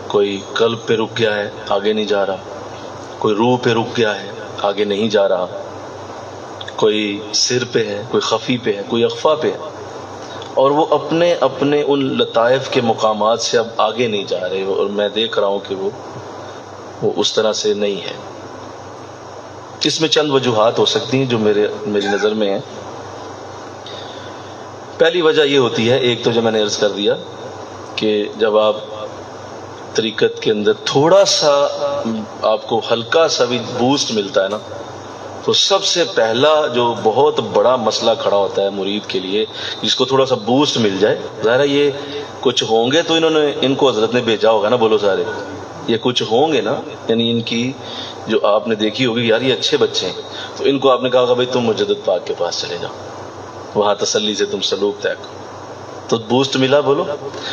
کوئی قلب پہ رک گیا ہے، آگے نہیں جا رہا. کوئی روح پہ رک گیا ہے، آگے نہیں جا رہا. کوئی سر پہ ہے، کوئی خفی پہ ہے، کوئی اخفا پہ ہے. اور وہ اپنے اپنے ان لطائف کے مقامات سے اب آگے نہیں جا رہے. اور میں دیکھ رہا ہوں کہ وہ اس طرح سے نہیں ہے. اس میں چند وجوہات ہو سکتی ہیں جو میری نظر میں ہیں. پہلی وجہ یہ ہوتی ہے، ایک تو جو میں نے عرض کر دیا کہ جب آپ طریقت کے اندر تھوڑا سا آپ کو ہلکا سا بھی بوسٹ ملتا ہے نا، تو سب سے پہلا جو بہت بڑا مسئلہ کھڑا ہوتا ہے مرید کے لیے، جس کو تھوڑا سا بوسٹ مل جائے. ظاہر ہے یہ کچھ ہوں گے تو ان کو حضرت نے بھیجا ہوگا نا، بولو سارے، یہ کچھ ہوں گے نا، یعنی ان کی جو آپ نے دیکھی ہوگی یار یہ اچھے بچے ہیں، تو ان کو آپ نے کہا ہوگا بھائی تم مجدد پاک کے پاس چلے جاؤ، وہاں تسلی سے تم سلوک طے کرو. تو بوسٹ ملا، بولو.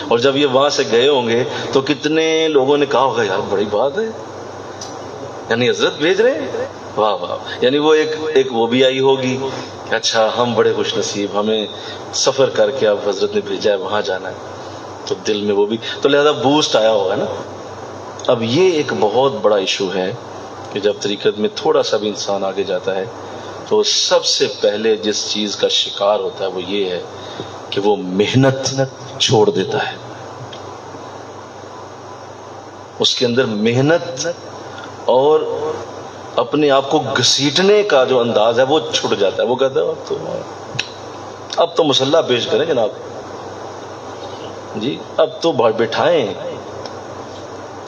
اور جب یہ وہاں سے گئے ہوں گے تو کتنے لوگوں نے کہا ہوگا یار بڑی بات ہے، یعنی حضرت بھیج رہے ہیں، واہ واہ. یعنی وہ ایک وہ بھی آئی ہوگی، اچھا ہم بڑے خوش نصیب، ہمیں سفر کر کے اب حضرت نے بھیجا ہے، وہاں جانا ہے. تو دل میں وہ بھی، تو لہذا بوسٹ آیا ہوگا نا. اب یہ ایک بہت بڑا ایشو ہے کہ جب طریقت میں تھوڑا سا بھی انسان آگے جاتا ہے تو سب سے پہلے جس چیز کا شکار ہوتا ہے وہ یہ ہے کہ وہ محنت چھوڑ دیتا ہے. اس کے اندر محنت اور اپنے آپ کو گھسیٹنے کا جو انداز ہے وہ چھوٹ جاتا ہے. وہ کہتا ہے اب تو مسلح پیش کریں جناب جی، اب تو بٹھائیں،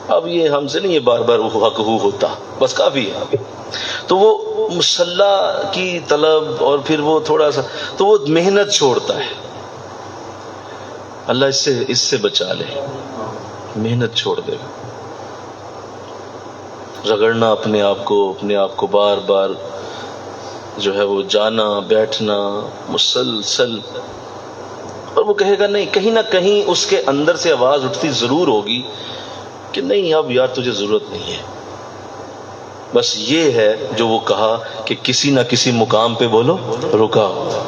اب یہ ہم سے نہیں یہ بار بار حق ہوتا، بس کافی ہے. تو وہ مسلح کی طلب اور پھر وہ تھوڑا سا تو وہ محنت چھوڑتا ہے. اللہ اس سے بچا لے. محنت چھوڑ دے گا. رگڑنا اپنے آپ کو بار بار جو ہے وہ جانا بیٹھنا مسلسل، اور وہ کہے گا نہیں، کہیں نہ کہیں اس کے اندر سے آواز اٹھتی ضرور ہوگی کہ نہیں اب یار تجھے ضرورت نہیں ہے. بس یہ ہے جو وہ کہا کہ کسی نہ کسی مقام پہ بولو رکا ہوا.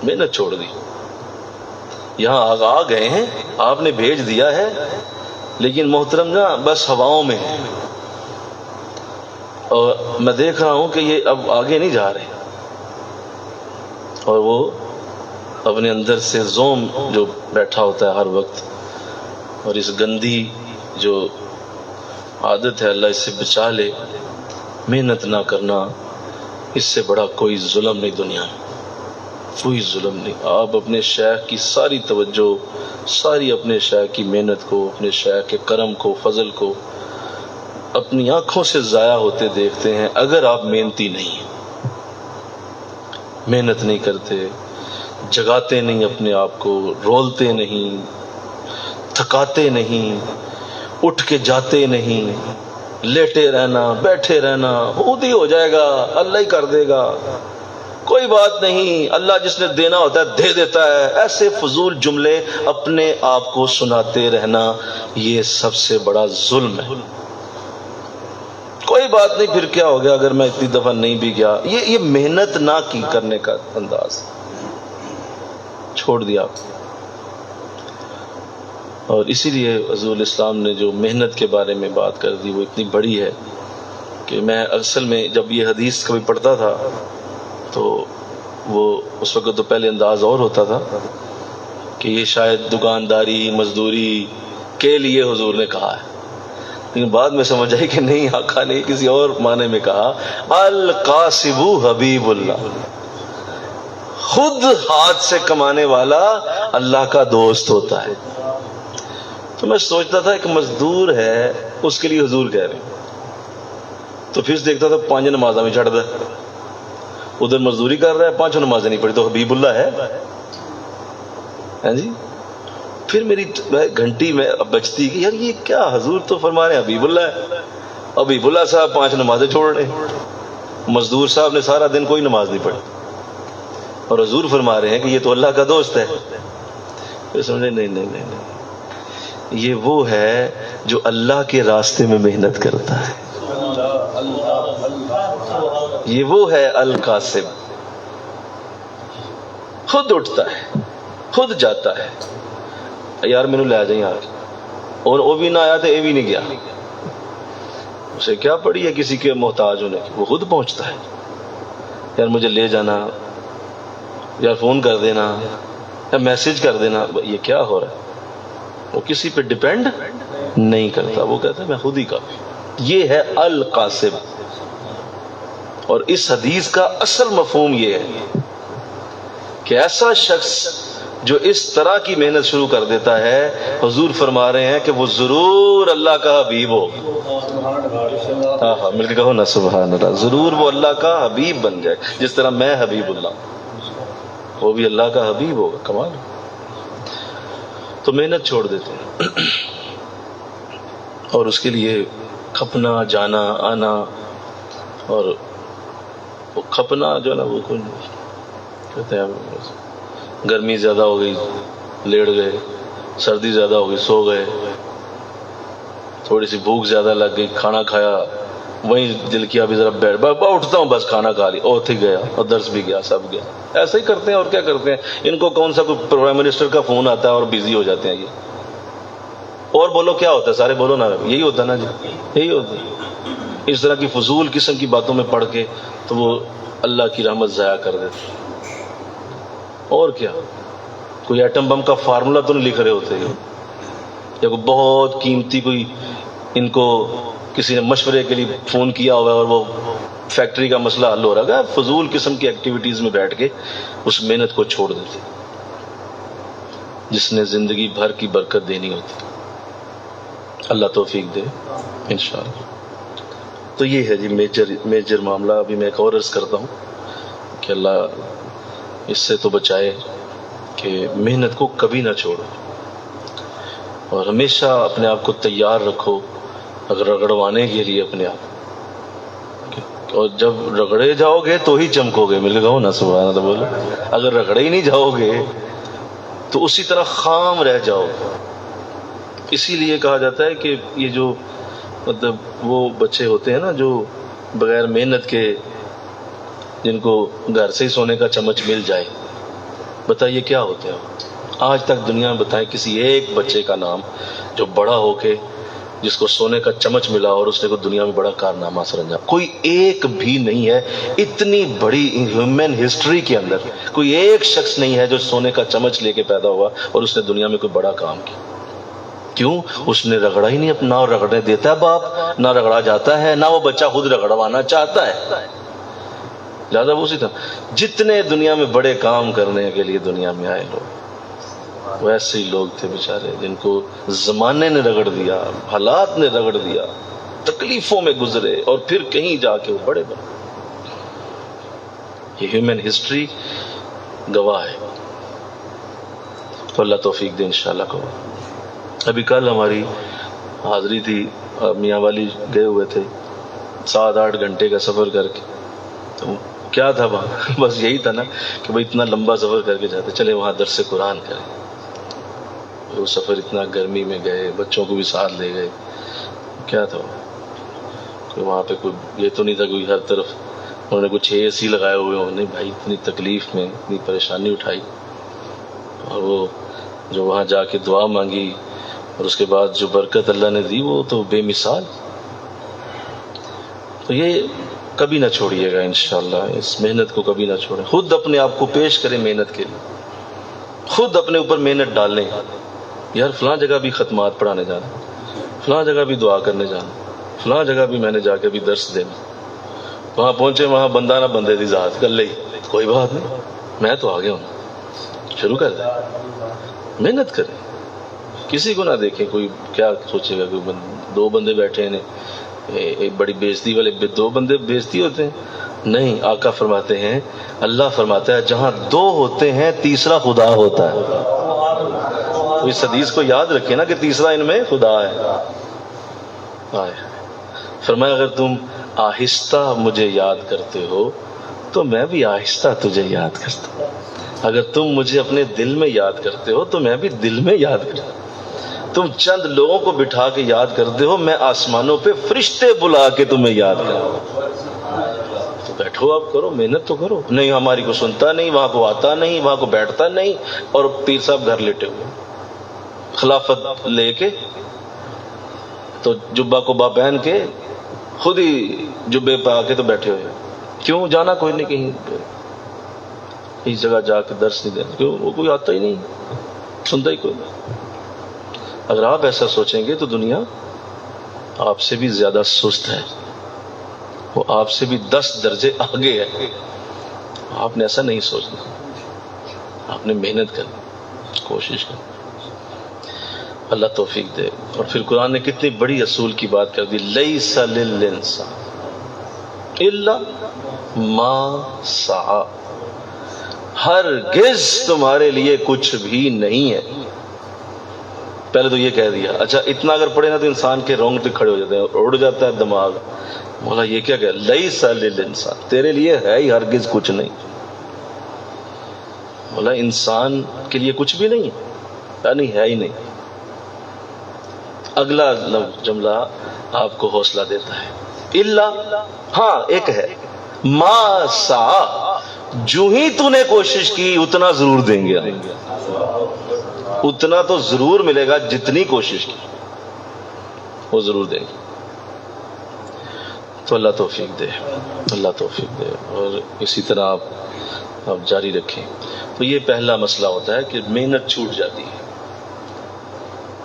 محنت چھوڑ دی. یہاں آ گئے ہیں، آپ نے بھیج دیا ہے، لیکن محترم نا بس ہواؤں میں ہے. اور میں دیکھ رہا ہوں کہ یہ اب آگے نہیں جا رہے، اور وہ اپنے اندر سے زوم جو بیٹھا ہوتا ہے ہر وقت، اور اس گندی جو عادت ہے اللہ اس سے بچا لے. محنت نہ کرنا، اس سے بڑا کوئی ظلم نہیں دنیا میں، کوئی ظلم نہیں. آپ اپنے شیخ کی ساری توجہ، ساری اپنے شیخ کی محنت کو، اپنے شیخ کے کرم کو، فضل کو اپنی آنکھوں سے ضائع ہوتے دیکھتے ہیں اگر آپ محنتی نہیں ہیں. محنت نہیں کرتے، جگاتے نہیں اپنے آپ کو، رولتے نہیں، تھکاتے نہیں، اٹھ کے جاتے نہیں، لیٹے رہنا بیٹھے رہنا، خود ہی ہو جائے گا، اللہ ہی کر دے گا، کوئی بات نہیں، اللہ جس نے دینا ہوتا ہے دے دیتا ہے. ایسے فضول جملے اپنے آپ کو سناتے رہنا، یہ سب سے بڑا ظلم ہے. کوئی بات نہیں، پھر کیا ہو گیا اگر میں اتنی دفعہ نہیں بھی گیا. یہ محنت نہ کی کرنے کا انداز چھوڑ دیا. اور اسی لیے حضور اسلام نے جو محنت کے بارے میں بات کر دی وہ اتنی بڑی ہے کہ میں اصل میں جب یہ حدیث کبھی پڑھتا تھا تو وہ اس وقت تو پہلے انداز اور ہوتا تھا کہ یہ شاید دکانداری مزدوری کے لیے حضور نے کہا ہے، لیکن بعد میں سمجھ آئی کہ نہیں، آقا نے کسی اور معنی میں کہا. القاسب حبیب اللہ، خود ہاتھ سے کمانے والا اللہ کا دوست ہوتا ہے. تو میں سوچتا تھا ایک مزدور ہے اس کے لیے حضور کہہ رہے ہیں، تو پھر دیکھتا تھا 5 نمازیں میں چڑھتا ہے، ادھر مزدوری کر رہا ہے 5 نمازیں نہیں پڑھی، تو حبیب اللہ ہے ہاں جی. پھر میری گھنٹی میں بجتی کہ یار یہ کیا، حضور تو فرما رہے ہیں حبیب اللہ ہے، حبیب اللہ صاحب 5 نمازیں چھوڑ رہے ہیں، مزدور صاحب نے سارا دن کوئی نماز نہیں پڑھی، اور حضور فرما رہے ہیں کہ یہ تو اللہ کا دوست ہے. پھر سمجھے نہیں، یہ وہ ہے جو اللہ کے راستے میں محنت کرتا ہے. یہ وہ ہے القاسب، خود اٹھتا ہے، خود جاتا ہے. یار مینوں لے جائیں آج، اور وہ بھی نہ آیا تو یہ بھی نہیں گیا. اسے کیا پڑی ہے کسی کے محتاج ہونے کی، وہ خود پہنچتا ہے. یار مجھے لے جانا، یار فون کر دینا، یا میسج کر دینا. یہ کیا ہو رہا ہے؟ وہ کسی پہ ڈیپینڈ نہیں کرتا، وہ کہتا ہے میں خود ہی کافی. یہ ہے القاسب. اور اس حدیث کا اصل مفہوم یہ ہے کہ ایسا شخص جو اس طرح کی محنت شروع کر دیتا ہے، حضور فرما رہے ہیں کہ وہ ضرور اللہ کا حبیب ہو. مل کے کہو نا سبحان اللہ. ضرور وہ اللہ کا حبیب بن جائے، جس طرح میں حبیب اللہ، وہ بھی اللہ کا حبیب ہوگا. کمال. تو محنت چھوڑ دیتے ہیں، اور اس کے لیے کھپنا جانا آنا. اور وہ کھپنا جو ہے نا وہ کہتے ہیں گرمی زیادہ ہو گئی لیٹ گئے، سردی زیادہ ہو گئی سو گئے، تھوڑی سی بھوک زیادہ لگ گئی کھانا کھایا، وہیں دل کیا ابھی ذرا بیٹھ اٹھتا ہوں بس کھانا کھا لی، اور تھی گیا، اور درس بھی گیا، سب گیا. ایسا ہی کرتے ہیں. اور کیا کرتے ہیں؟ ان کو کون سا کوئی پرائم منسٹر کا فون آتا ہے اور بزی ہو جاتے ہیں. یہ اور بولو کیا ہوتا ہے، سارے بولو نا، یہی ہوتا ہے نا جی، یہی ہوتا ہے. اس طرح کی فضول قسم کی باتوں میں پڑھ کے تو وہ اللہ کی رحمت ضائع کر دیتے. اور کیا، کوئی ایٹم بم کا فارمولا تو نہیں لکھ رہے ہوتے، یا کوئی بہت قیمتی کوئی ان کو کسی نے مشورے کے لیے فون کیا ہوا ہے اور وہ فیکٹری کا مسئلہ حل ہو رہا ہے. فضول قسم کی ایکٹیویٹیز میں بیٹھ کے اس محنت کو چھوڑ دیتے جس نے زندگی بھر کی برکت دینی ہوتی. اللہ توفیق دے انشاءاللہ. تو یہ ہے جی میجر معاملہ. ابھی میں ایک اور عرض کرتا ہوں کہ اللہ اس سے تو بچائے کہ محنت کو کبھی نہ چھوڑو. اور ہمیشہ اپنے آپ کو تیار رکھو اگر رگڑوانے کے لیے اپنے آپ، اور جب رگڑے جاؤ گے تو ہی چمکو گے، مل کے کہو نا سبحان اللہ بولو، اگر رگڑے ہی نہیں جاؤ گے تو اسی طرح خام رہ جاؤ گے۔ اسی لیے کہا جاتا ہے کہ یہ جو مطلب وہ بچے ہوتے ہیں نا جو بغیر محنت کے، جن کو گھر سے ہی سونے کا چمچ مل جائے، بتائیے کیا ہوتے ہیں؟ آج تک دنیا میں بتائیں کسی ایک بچے کا نام جو بڑا ہو کے جس کو سونے کا چمچ ملا اور اس نے کوئی دنیا میں بڑا کارنامہ سر انجام، کوئی ایک بھی نہیں ہے۔ اتنی بڑی ہیومن ہسٹری کے اندر کوئی ایک شخص نہیں ہے جو سونے کا چمچ لے کے پیدا ہوا اور اس نے دنیا میں کوئی بڑا کام کیا۔ کیوں؟ اس نے رگڑا ہی نہیں، نہ رگڑنے دیتا ہے باپ، نہ رگڑا جاتا ہے، نہ وہ بچہ خود رگڑوانا چاہتا ہے۔ لہٰذا وہ اسی طرح جتنے دنیا میں بڑے کام کرنے کے لیے دنیا میں آئے لوگ، ویسے ہی لوگ تھے بیچارے جن کو زمانے نے رگڑ دیا، حالات نے رگڑ دیا، تکلیفوں میں گزرے اور پھر کہیں جا کے وہ بڑے بنے۔ یہ ہیومن ہسٹری گواہ ہے۔ تو اللہ توفیق دے انشاءاللہ کو۔ ابھی کل ہماری حاضری تھی، میاں والی گئے ہوئے تھے 7-8 گھنٹے کا سفر کر کے۔ تو کیا تھا وہاں؟ بس یہی تھا نا کہ بھائی اتنا لمبا سفر کر کے جاتے، چلے وہاں درس قرآن کریں۔ وہ سفر اتنا گرمی میں گئے، بچوں کو بھی ساتھ لے گئے۔ کیا تھا کوئی وہاں پہ کوئی یہ تو نہیں تھا کوئی ہر طرف انہوں نے کچھ اے سی لگائے ہوئے ہوں، نہیں بھائی، اتنی تکلیف میں اتنی پریشانی اٹھائی، اور وہ جو وہاں جا کے دعا مانگی اور اس کے بعد جو برکت اللہ نے دی وہ تو بے مثال۔ تو یہ کبھی نہ چھوڑیے گا انشاءاللہ، اس محنت کو کبھی نہ چھوڑیں۔ خود اپنے آپ کو پیش کریں محنت کے لیے، خود اپنے اوپر محنت ڈالیں۔ یار فلاں جگہ بھی ختمات پڑھانے جانا، فلاں جگہ بھی دعا کرنے جانا، فلاں جگہ بھی میں نے جا کے بھی درس دینا، وہاں پہنچے وہاں بندہ نہ بندے دی ذات کر لئی، کوئی بات نہیں، میں تو آگے ہوں، شروع کر دیں، محنت کریں، کسی کو نہ دیکھیں کوئی کیا سوچے گا، کوئی دو بندے بیٹھے ہیں ایک بڑی بےزتی والے، دو بندے بےزتی ہوتے ہیں؟ نہیں، آقا فرماتے ہیں، اللہ فرماتا ہے جہاں دو ہوتے ہیں تیسرا خدا ہوتا ہے۔ تو اس حدیث کو یاد رکھیں نا کہ تیسرا ان میں خدا ہے۔ فرمایا اگر تم آہستہ مجھے یاد کرتے ہو تو میں بھی آہستہ تجھے یاد کرتا ہوں، اگر تم مجھے اپنے دل میں یاد کرتے ہو تو میں بھی دل میں یاد کرتا ہوں، تم چند لوگوں کو بٹھا کے یاد کرتے ہو، میں آسمانوں پہ فرشتے بلا کے تمہیں یاد کروں۔ تو بیٹھو آپ کرو، محنت تو کرو۔ نہیں ہماری کو سنتا نہیں، وہاں کو آتا نہیں، وہاں کو بیٹھتا نہیں، اور پیر صاحب گھر لیٹے ہوئے خلافت لے کے، تو جبہ کو با پہن کے خود ہی جبے پہ آ کے تو بیٹھے ہوئے۔ کیوں؟ جانا کوئی نہیں، کہیں اس جگہ جا کے درس نہیں دینا، کیوں؟ وہ کوئی آتا ہی نہیں، سنتا ہی کوئی نہیں۔ اگر آپ ایسا سوچیں گے تو دنیا آپ سے بھی زیادہ سست ہے، وہ آپ سے بھی 10 درجے آگے ہے۔ آپ نے ایسا نہیں سوچنا، آپ نے محنت کرنی، کوشش کرنی۔ اللہ توفیق دے۔ اور پھر قرآن نے کتنی بڑی اصول کی بات کر دی، لیس للانسان الا ما سعی، ہرگز تمہارے لیے کچھ بھی نہیں ہے۔ پہلے تو یہ کہہ دیا، اچھا اتنا اگر پڑھے نا تو انسان کے رونگٹے کھڑے ہو جاتے ہیں، اڑ جاتا ہے دماغ۔ مولا یہ کیا کہ لیس للانسان، تیرے لیے ہے ہی ہرگز کچھ نہیں۔ مولا انسان کے لیے کچھ بھی نہیں ہے، یعنی ہے ہی نہیں۔ اگلا جملہ آپ کو حوصلہ دیتا ہے، الا، ہاں ایک ہے، ما سعی، جو ہی تو نے کوشش کی اتنا ضرور دیں گے، اتنا تو ضرور ملے گا، جتنی کوشش کی وہ ضرور دیں گے۔ تو اللہ توفیق دے، اللہ توفیق دے، اور اسی طرح آپ جاری رکھیں۔ تو یہ پہلا مسئلہ ہوتا ہے کہ محنت چھوٹ جاتی ہے۔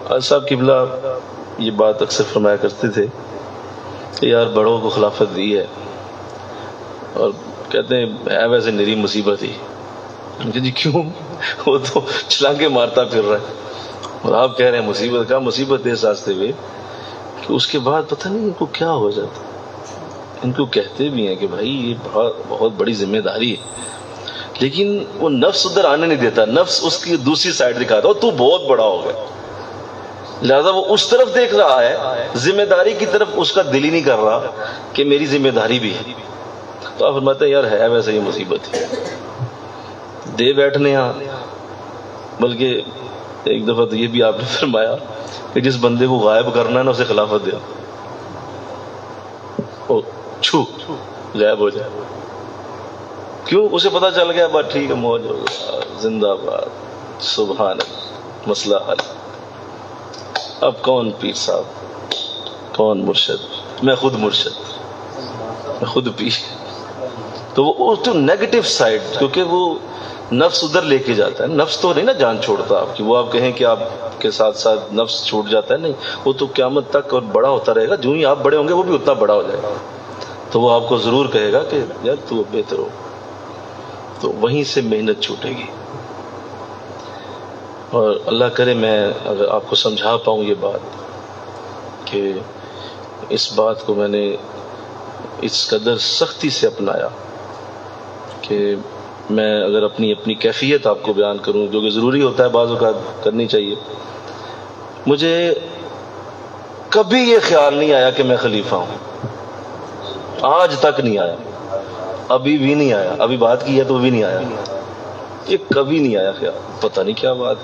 حاجی صاحب قبلہ یہ بات اکثر فرمایا کرتے تھے کہ یار بڑوں کو خلافت دی ہے، اور کہتے ہیں ہے ویسے نری مصیبت ہی۔ جی کیوں؟ وہ تو چھلانگے مارتا پھر رہا ہے، اور آپ کہہ رہے ہیں مصیبت کا، مصیبت اس راستے پہ کہ اس کے بعد پتہ نہیں ان کو کیا ہو جاتا۔ ان کو کہتے بھی ہیں کہ بھائی یہ بہت بڑی ذمہ داری ہے، لیکن وہ نفس ادھر آنے نہیں دیتا، نفس اس کی دوسری سائڈ دکھاتا، تو بہت بڑا ہو گیا، لہذا وہ اس طرف دیکھ رہا ہے، ذمہ داری کی طرف اس کا دل ہی نہیں کر رہا کہ میری ذمہ داری بھی ہے۔ تو آپ فرماتے ہیں یار ہے ویسے یہ مصیبت ہے، دے بیٹھنے ہاں۔ بلکہ ایک دفعہ تو یہ بھی آپ نے فرمایا کہ جس بندے کو غائب کرنا ہے نا اسے خلافت دیا، او چھو غائب ہو جائے۔ کیوں؟ اسے پتا چل گیا بات ٹھیک ہے، موج ہو گیا، زندہ باد، سبحان اللہ، مسئلہ حل۔ اب کون پیر صاحب، کون مرشد؟ میں خود مرشد، میں خود پیر۔ تو وہ تو نیگیٹو سائڈ، کیونکہ وہ نفس ادھر لے کے جاتا ہے۔ نفس تو نہیں نا جان چھوڑتا آپ کی، وہ آپ کہیں کہ آپ کے ساتھ ساتھ نفس چھوٹ جاتا ہے، نہیں، وہ تو قیامت تک اور بڑا ہوتا رہے گا۔ جو ہی آپ بڑے ہوں گے وہ بھی اتنا بڑا ہو جائے گا، تو وہ آپ کو ضرور کہے گا کہ یار تو بہتر ہو۔ تو وہیں سے محنت چھوٹے گی۔ اور اللہ کرے میں اگر آپ کو سمجھا پاؤں یہ بات، کہ اس بات کو میں نے اس قدر سختی سے اپنایا کہ میں اگر اپنی کیفیت آپ کو بیان کروں، جو کہ ضروری ہوتا ہے بعض اوقات کرنی چاہیے، مجھے کبھی یہ خیال نہیں آیا کہ میں خلیفہ ہوں، آج تک نہیں آیا، ابھی بھی نہیں آیا، ابھی بات کی ہے تو بھی نہیں آیا، یہ کبھی نہیں آیا خیال۔ پتہ نہیں کیا بات،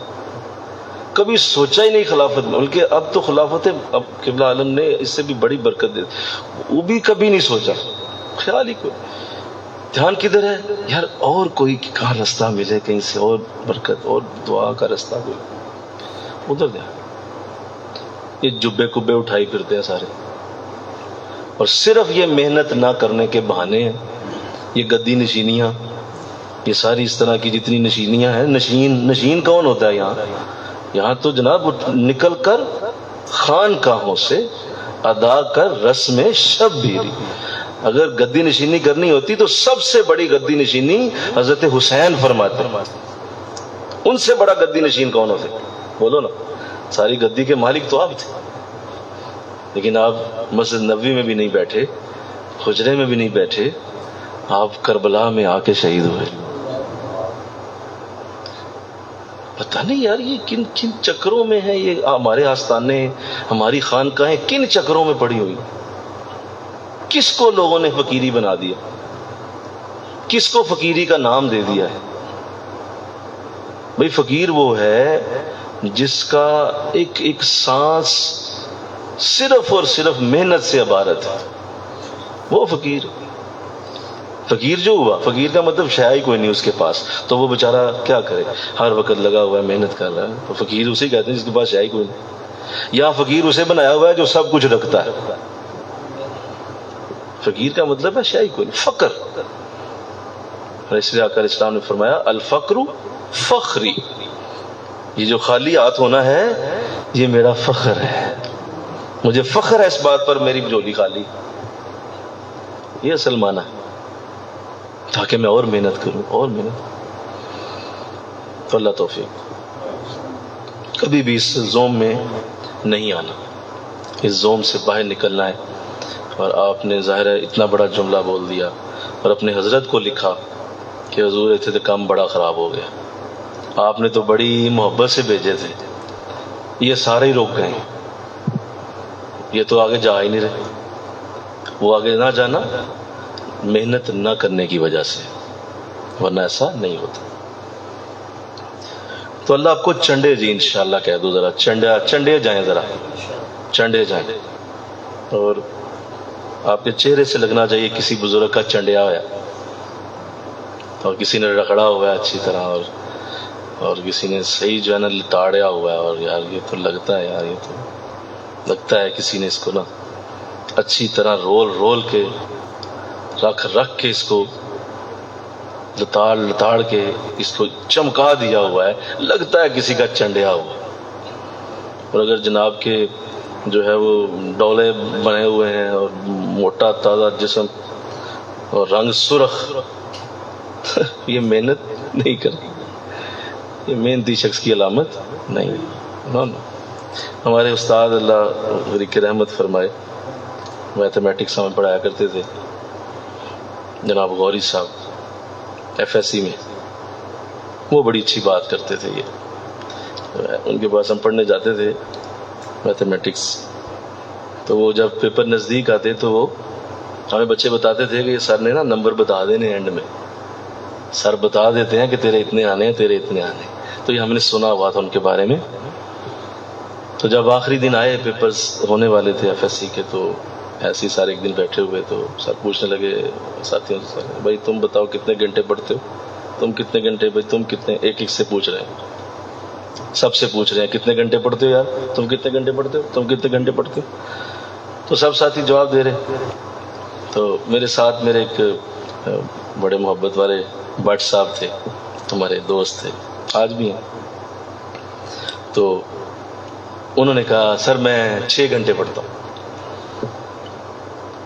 کبھی سوچا ہی نہیں خلافت میں۔ بلکہ اب تو خلافت اب قبلہ عالم نے اس سے بھی بڑی برکت دے، وہ بھی کبھی نہیں سوچا، خیال ہی کوئی۔ دھیان کدھر ہے یار؟ اور کوئی کہاں راستہ ملے کہیں سے، اور برکت اور دعا کا راستہ کوئی، ادھر دھیان۔ یہ جبے کبے اٹھائی پھرتے ہیں سارے، اور صرف یہ محنت نہ کرنے کے بہانے ہیں، یہ گدی نشینیاں، یہ ساری اس طرح کی جتنی نشینیاں ہیں۔ نشین کون ہوتا ہے یہاں تو جناب نکل کر خانقاہوں سے ادا کر رسم شبیری۔ اگر گدی نشینی کرنی ہوتی تو سب سے بڑی گدی نشینی حضرت حسین فرماتے ہیں۔ ان سے بڑا گدی نشین کون ہوتے؟ بولو نا، ساری گدی کے مالک تو آپ تھے، لیکن آپ مسجد نبوی میں بھی نہیں بیٹھے، حجرے میں بھی نہیں بیٹھے، آپ کربلا میں آ کے شہید ہوئے۔ پتہ نہیں یار یہ کن کن چکروں میں ہیں، یہ ہمارے آستانے، ہماری خانقاہیں کن چکروں میں پڑی ہوئی، کس کو لوگوں نے فقیری بنا دیا، کس کو فقیری کا نام دے دیا ہے۔ بھئی فقیر وہ ہے جس کا ایک سانس صرف اور صرف محنت سے عبارت ہے، وہ فقیر۔ فقیر جو ہوا، فقیر کا مطلب شے ہی کوئی نہیں اس کے پاس، تو وہ بیچارہ کیا کرے، ہر وقت لگا ہوا ہے، محنت کر رہا ہے، تو فقیر اسے کہتے ہیں جس کے پاس شے ہی کوئی نہیں۔ یا فقیر اسے بنایا ہوا ہے جو سب کچھ رکھتا ہے۔ فقیر کا مطلب ہے شے ہی کوئی نہیں، فقر۔ اور اس لیے آقا علیہ السلام نے فرمایا الفقر فخری، یہ جو خالی ہاتھ ہونا ہے یہ میرا فخر ہے، مجھے فخر ہے اس بات پر میری جھولی خالی، یہ اصل معنی ہے، تاکہ میں اور محنت کروں، اور محنت۔ تو اللہ توفیق۔ کبھی بھی اس زوم میں نہیں آنا، اس زوم سے باہر نکلنا ہے۔ اور آپ نے ظاہر ہے اتنا بڑا جملہ بول دیا، اور اپنے حضرت کو لکھا کہ حضور ایتھے تو کام بڑا خراب ہو گیا، آپ نے تو بڑی محبت سے بھیجے تھے، یہ سارے ہی روک گئے، یہ تو آگے جا ہی نہیں رہے۔ وہ آگے نہ جانا محنت نہ کرنے کی وجہ سے، ورنہ ایسا نہیں ہوتا۔ تو اللہ آپ کو چنڈے جی انشاءاللہ کہہ دو، ذرا چنڈے جائیں، ذرا چنڈے جائیں، اور آپ کے چہرے سے لگنا چاہیے کسی بزرگ کا چنڈیا ہوا، اور کسی نے رگڑا ہوا ہے اچھی طرح، اور کسی نے صحیح جو ہے نا لتاڑیا ہوا ہے، اور یار یہ تو لگتا ہے، یار یہ تو لگتا ہے کسی نے اس کو نا اچھی طرح رول کے رکھ کے اس کو لتاڑ کے اس کو چمکا دیا ہوا ہے، لگتا ہے کسی کا چنڈیا ہوا۔ اور اگر جناب کے جو ہے وہ ڈولے بنے ہوئے ہیں، اور موٹا تازہ جسم، اور رنگ سرخ، یہ محنت نہیں کرتی، یہ محنتی شخص کی علامت نہیں۔ ہمارے استاد اللہ غریق رحمت فرمائے، میتھمیٹکس ہمیں پڑھایا کرتے تھے، جناب غوری صاحب ایف ایس سی میں، وہ بڑی اچھی بات کرتے تھے۔ یہ ان کے پاس ہم پڑھنے جاتے تھے میتھمیٹکس. تو وہ جب پیپر نزدیک آتے تو وہ ہمیں بچے بتاتے تھے کہ سر نے نا نمبر بتا دینے اینڈ میں، سر بتا دیتے ہیں کہ تیرے اتنے آنے ہیں، تیرے اتنے آنے ہیں. تو یہ ہم نے سنا ہوا تھا ان کے بارے میں. تو جب آخری دن آئے، پیپرز ہونے والے تھے ایف ایس سی کے، تو ایسے ہی سارے ایک دن بیٹھے ہوئے تو سر پوچھنے لگے ساتھیوں سے، سر بھائی تم بتاؤ کتنے گھنٹے پڑھتے ہو، تم کتنے گھنٹے، بھائی تم کتنے، ایک ایک سے پوچھ رہے ہیں، سب سے پوچھ رہے ہیں کتنے گھنٹے پڑھتے ہو یار، تم کتنے گھنٹے پڑھتے ہو، تم کتنے گھنٹے پڑھتے ہو. تو سب ساتھی جواب دے رہے. تو میرے ساتھ میرے ایک بڑے محبت والے بٹ صاحب تھے، ہمارے دوست تھے، آج بھی ہیں. تو انہوں نے کہا سر میں 6 گھنٹے پڑھتا ہوں.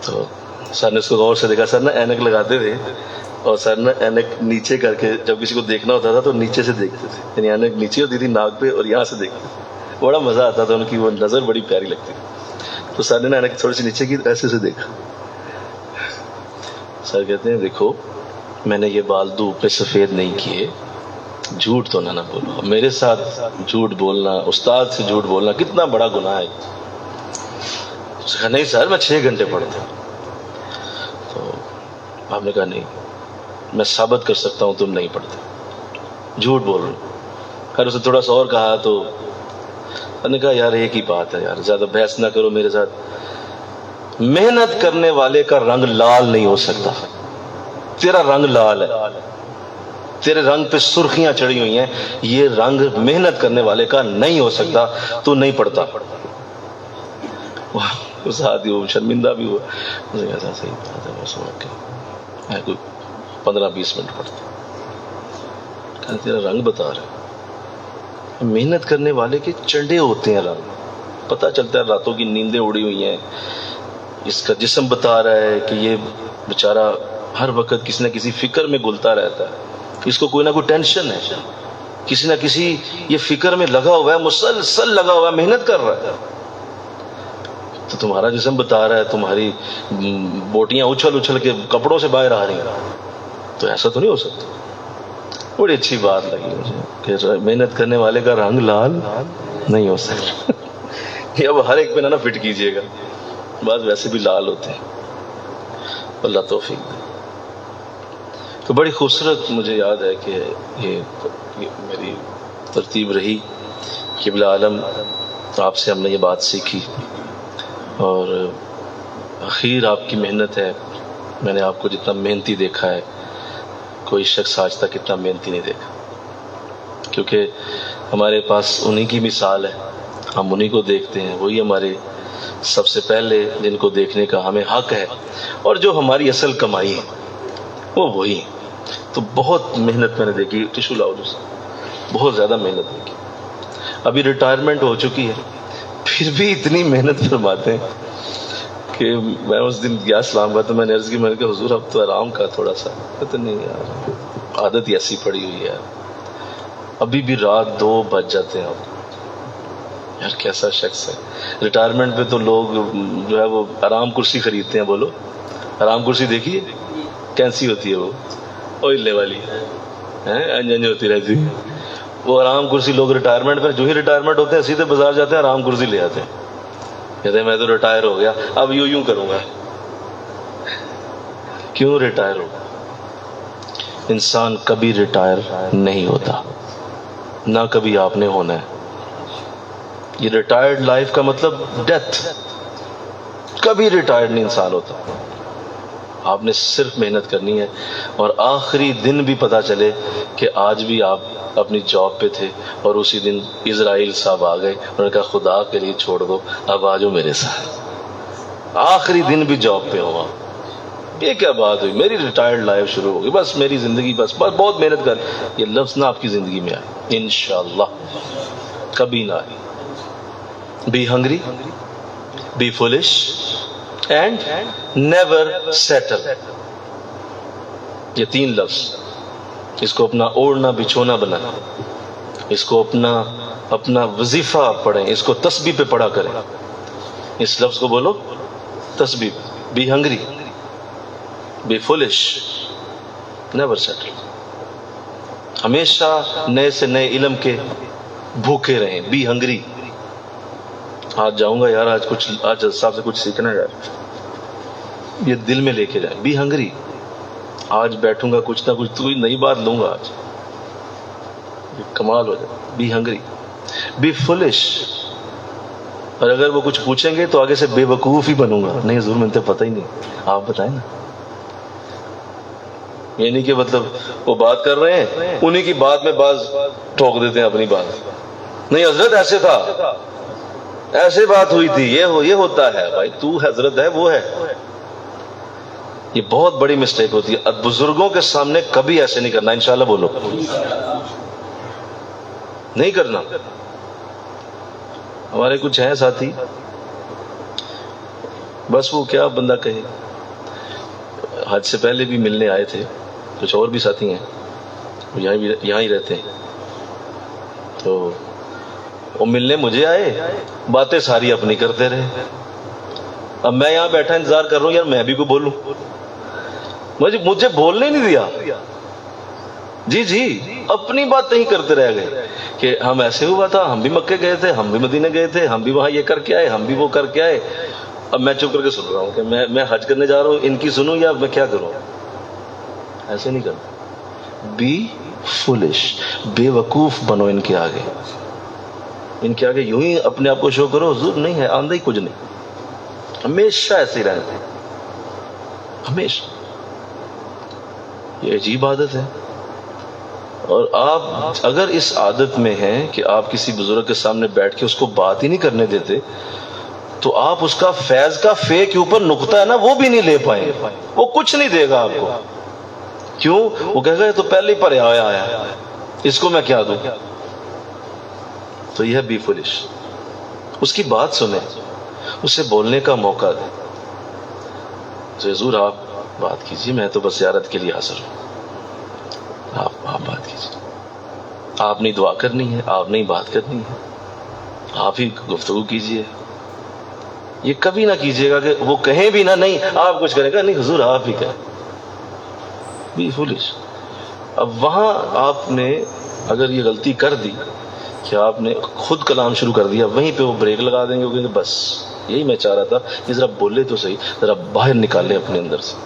تو سر نے اس کو غور سے دیکھا. سر نا اینک لگاتے تھے اور سر نا اینک نیچے کر کے جب کسی کو دیکھنا ہوتا تھا تو نیچے سے دیکھتے تھے، یعنی اینک نیچے ہوتی تھی ناک پہ اور یہاں سے دیکھتے تھے. بڑا مزہ آتا تھا، ان کی وہ نظر بڑی پیاری لگتی تھی. تو سر نے نا اینک تھوڑی سی نیچے کی، ایسے سے دیکھا. سر کہتے ہیں دیکھو میں نے یہ بال دھوپ پہ سفید نہیں کیے، جھوٹ تو نہ بولو. میرے ساتھ جھوٹ بولنا، استاد سے جھوٹ بولنا کتنا بڑا گناہ ہے. نہیں سر میں 6 گھنٹے پڑھتا ہوں. تو آپ نے کہا نہیں، میں ثابت کر سکتا ہوں تم نہیں پڑھتے، جھوٹ بول رہے. خیر اسے تھوڑا سا اور کہا تو میں نے کہا یار ایک ہی بات ہے یار، زیادہ بحث نہ کرو میرے ساتھ. محنت کرنے والے کا رنگ لال نہیں ہو سکتا. تیرا رنگ لال ہے، تیرے رنگ پہ سرخیاں چڑھی ہوئی ہیں، یہ رنگ محنت کرنے والے کا نہیں ہو سکتا، تو نہیں پڑھتا. اس آدمی وہ شرمندہ بھی ہوا. مجھے ایسا صحیح بات ہے، بس اوکے میں کوئی 15-20 منٹ پڑھتا. کہ تیرا رنگ بتا رہا ہے. محنت کرنے والے کے چنڈے ہوتے ہیں رنگ، پتہ چلتا ہے راتوں کی نیندیں اڑی ہوئی ہیں. اس کا جسم بتا رہا ہے کہ یہ بیچارہ ہر وقت کسی نہ کسی فکر میں گلتا رہتا ہے، اس کو کوئی نہ کوئی ٹینشن ہے، کسی نہ کسی یہ فکر میں لگا ہوا ہے، مسلسل لگا ہوا ہے، محنت کر رہا ہے. تو تمہارا جسم بتا رہا ہے، تمہاری بوٹیاں اچھل اچھل کے کپڑوں سے باہر آ رہی ہیں، تو ایسا تو نہیں ہو سکتا. بڑی اچھی بات لگی مجھے کہ محنت کرنے والے کا رنگ لال نہیں ہو سکتا. یہ اب ہر ایک پہ نہ فٹ کیجئے گا، بعض ویسے بھی لال ہوتے ہیں. اللہ توفیق دے. تو بڑی خوبصورت مجھے یاد ہے کہ یہ میری ترتیب رہی. قبلہ عالم آپ سے ہم نے یہ بات سیکھی، اور اخیر آپ کی محنت ہے. میں نے آپ کو جتنا محنتی دیکھا ہے، کوئی شخص آج تک اتنا محنتی نہیں دیکھا، کیونکہ ہمارے پاس انہی کی مثال ہے، ہم انہی کو دیکھتے ہیں، وہی ہمارے سب سے پہلے جن کو دیکھنے کا ہمیں حق ہے، اور جو ہماری اصل کمائی ہے وہ وہی. تو بہت محنت میں نے دیکھی. ٹشو لاؤ جس، بہت زیادہ محنت دیکھی. ابھی ریٹائرمنٹ ہو چکی ہے، پھر بھی اتنی محنت فرماتے ہیں کہ میں اس دن گیا اسلام آباد تو میں نے عرض کی، میں نے کہا حضور اب تو آرام کا تھوڑا سا. کہتے نہیں یار عادت ہی ایسی پڑی ہوئی ہے، ابھی بھی رات 2 بج جاتے ہیں. اب یار کیسا شخص ہے. ریٹائرمنٹ پہ تو لوگ جو ہے وہ آرام کرسی خریدتے ہیں. بولو آرام کرسی دیکھیے کیسی ہوتی ہے، وہ ہلنے والی انج ہوتی رہتی ہے. وہ آرام کرسی لوگ ریٹائرمنٹ پہ جو ہی ریٹائرمنٹ ہوتے ہیں سیدھے بازار جاتے ہیں، آرام کرسی لے آتے ہیں. کہتے ہیں میں تو ریٹائر ہو گیا، اب یوں کروں گا. کیوں ریٹائر ہو؟ انسان کبھی ریٹائر نہیں ہوتا، نہ کبھی آپ نے ہونا ہے. یہ ریٹائرڈ لائف کا مطلب ڈیتھ. کبھی ریٹائرڈ نہیں انسان ہوتا. آپ نے صرف محنت کرنی ہے، اور آخری دن بھی پتا چلے کہ آج بھی آپ اپنی جاب پہ تھے اور اسی دن اسرائیل صاحب آ گئے، انہوں نے کہا خدا کے لیے چھوڑ دو، اب آ جاؤ میرے ساتھ. آخری دن بھی جاب پہ ہوا. یہ کیا بات ہوئی؟ میری ریٹائرڈ لائف شروع ہوگی، بس میری زندگی بس بہت محنت کر. یہ لفظ نہ آپ کی زندگی میں آئے انشاءاللہ، کبھی نہ آئے. Be hungry, be foolish, and never settle. یہ 3 لفظ، اس کو اپنا اوڑھنا بچھونا بنانا، اس کو اپنا وظیفہ پڑھیں، اس کو تسبیح پہ پڑھا کریں. اس لفظ کو بولو تسبیح. Be hungry, be foolish, never settle. ہمیشہ نئے سے نئے علم کے بھوکے رہیں. Be hungry. آج جاؤں گا یار، آج صاحب سے کچھ سیکھنا ہے یار، یہ دل میں لے کے جائیں. Be hungry. آج بیٹھوں گا کچھ نہ کچھ تو کوئی نئی بات لوں گا آج، کمال ہو جائے. Be hungry. Be foolish. اور اگر وہ کچھ پوچھیں گے تو آگے سے بے وقوف ہی بنوں گا. نہیں حضور مجھے پتہ ہی نہیں، آپ بتائیں نا. یہ نہیں کہ مطلب وہ بات کر رہے ہیں انہی کی بات میں بعض ٹھوک دیتے ہیں اپنی بات. نہیں حضرت ایسے تھا، ایسے بات ہوئی تھی، یہ ہوتا ہے. بھائی تو حضرت ہے وہ ہے. یہ بہت بڑی مسٹیک ہوتی ہے. بزرگوں کے سامنے کبھی ایسے نہیں کرنا. انشاءاللہ بولو نہیں کرنا. ہمارے کچھ ہیں ساتھی، بس وہ کیا بندہ کہے. حج سے پہلے بھی ملنے آئے تھے، کچھ اور بھی ساتھی ہیں وہ یہاں ہی رہتے ہیں. تو وہ ملنے مجھے آئے، باتیں ساری اپنی کرتے رہے. اب میں یہاں بیٹھا انتظار کر رہا ہوں یار میں بھی کو بولوں، مجھے بولنے نہیں دیا. جی اپنی بات نہیں کرتے رہ گئے کہ ہم ایسے ہوا تھا، ہم بھی مکے گئے تھے، ہم بھی مدینے گئے تھے، ہم بھی وہاں یہ کر کے آئے، ہم بھی وہ کر کے آئے. اب میں چپ کر کے سن رہا ہوں کہ میں حج کرنے جا رہا ہوں، ان کی سنوں یا میں کیا کروں. ایسے نہیں کرنا. Be foolish. بے وقوف بنو ان کے آگے. ان کے آگے یوں ہی اپنے آپ کو شو کرو حضور نہیں ہے، آندہ ہی کچھ نہیں. ہمیشہ ایسے ہی رہتے ہیں، ہمیشہ. یہ عجیب عادت ہے. اور آپ اگر اس عادت میں ہیں کہ آپ کسی بزرگ کے سامنے بیٹھ کے اس کو بات ہی نہیں کرنے دیتے تو آپ اس کا فیض کا فے کے اوپر نقطہ ہے نا وہ بھی نہیں لے پائیں. وہ کچھ نہیں دے گا آپ کو. کیوں؟ وہ کہے گا یہ تو پہلے ہی پڑھا آیا ہے، اس کو میں کیا دوں. تو یہ بی فولش. اس کی بات سنیں، اسے بولنے کا موقع دیں. تو حضور آپ بات کیجیے، میں تو بس زیارت کے لیے حاضر ہوں. آپ بات کیجیے. آپ نے دعا کرنی ہے، آپ نے بات کرنی ہے، آپ ہی گفتگو کیجیے. یہ کبھی نہ کیجیے گا کہ وہ کہیں بھی نہ نہیں آپ کچھ کرے گا. نہیں حضور آپ ہی کہیں. Be foolish. اب وہاں آپ نے اگر یہ غلطی کر دی کہ آپ نے خود کلام شروع کر دیا، وہیں پہ وہ بریک لگا دیں گے. وہ کہیں گے بس یہی میں چاہ رہا تھا کہ ذرا بولے تو صحیح، ذرا باہر نکالے اپنے اندر سے.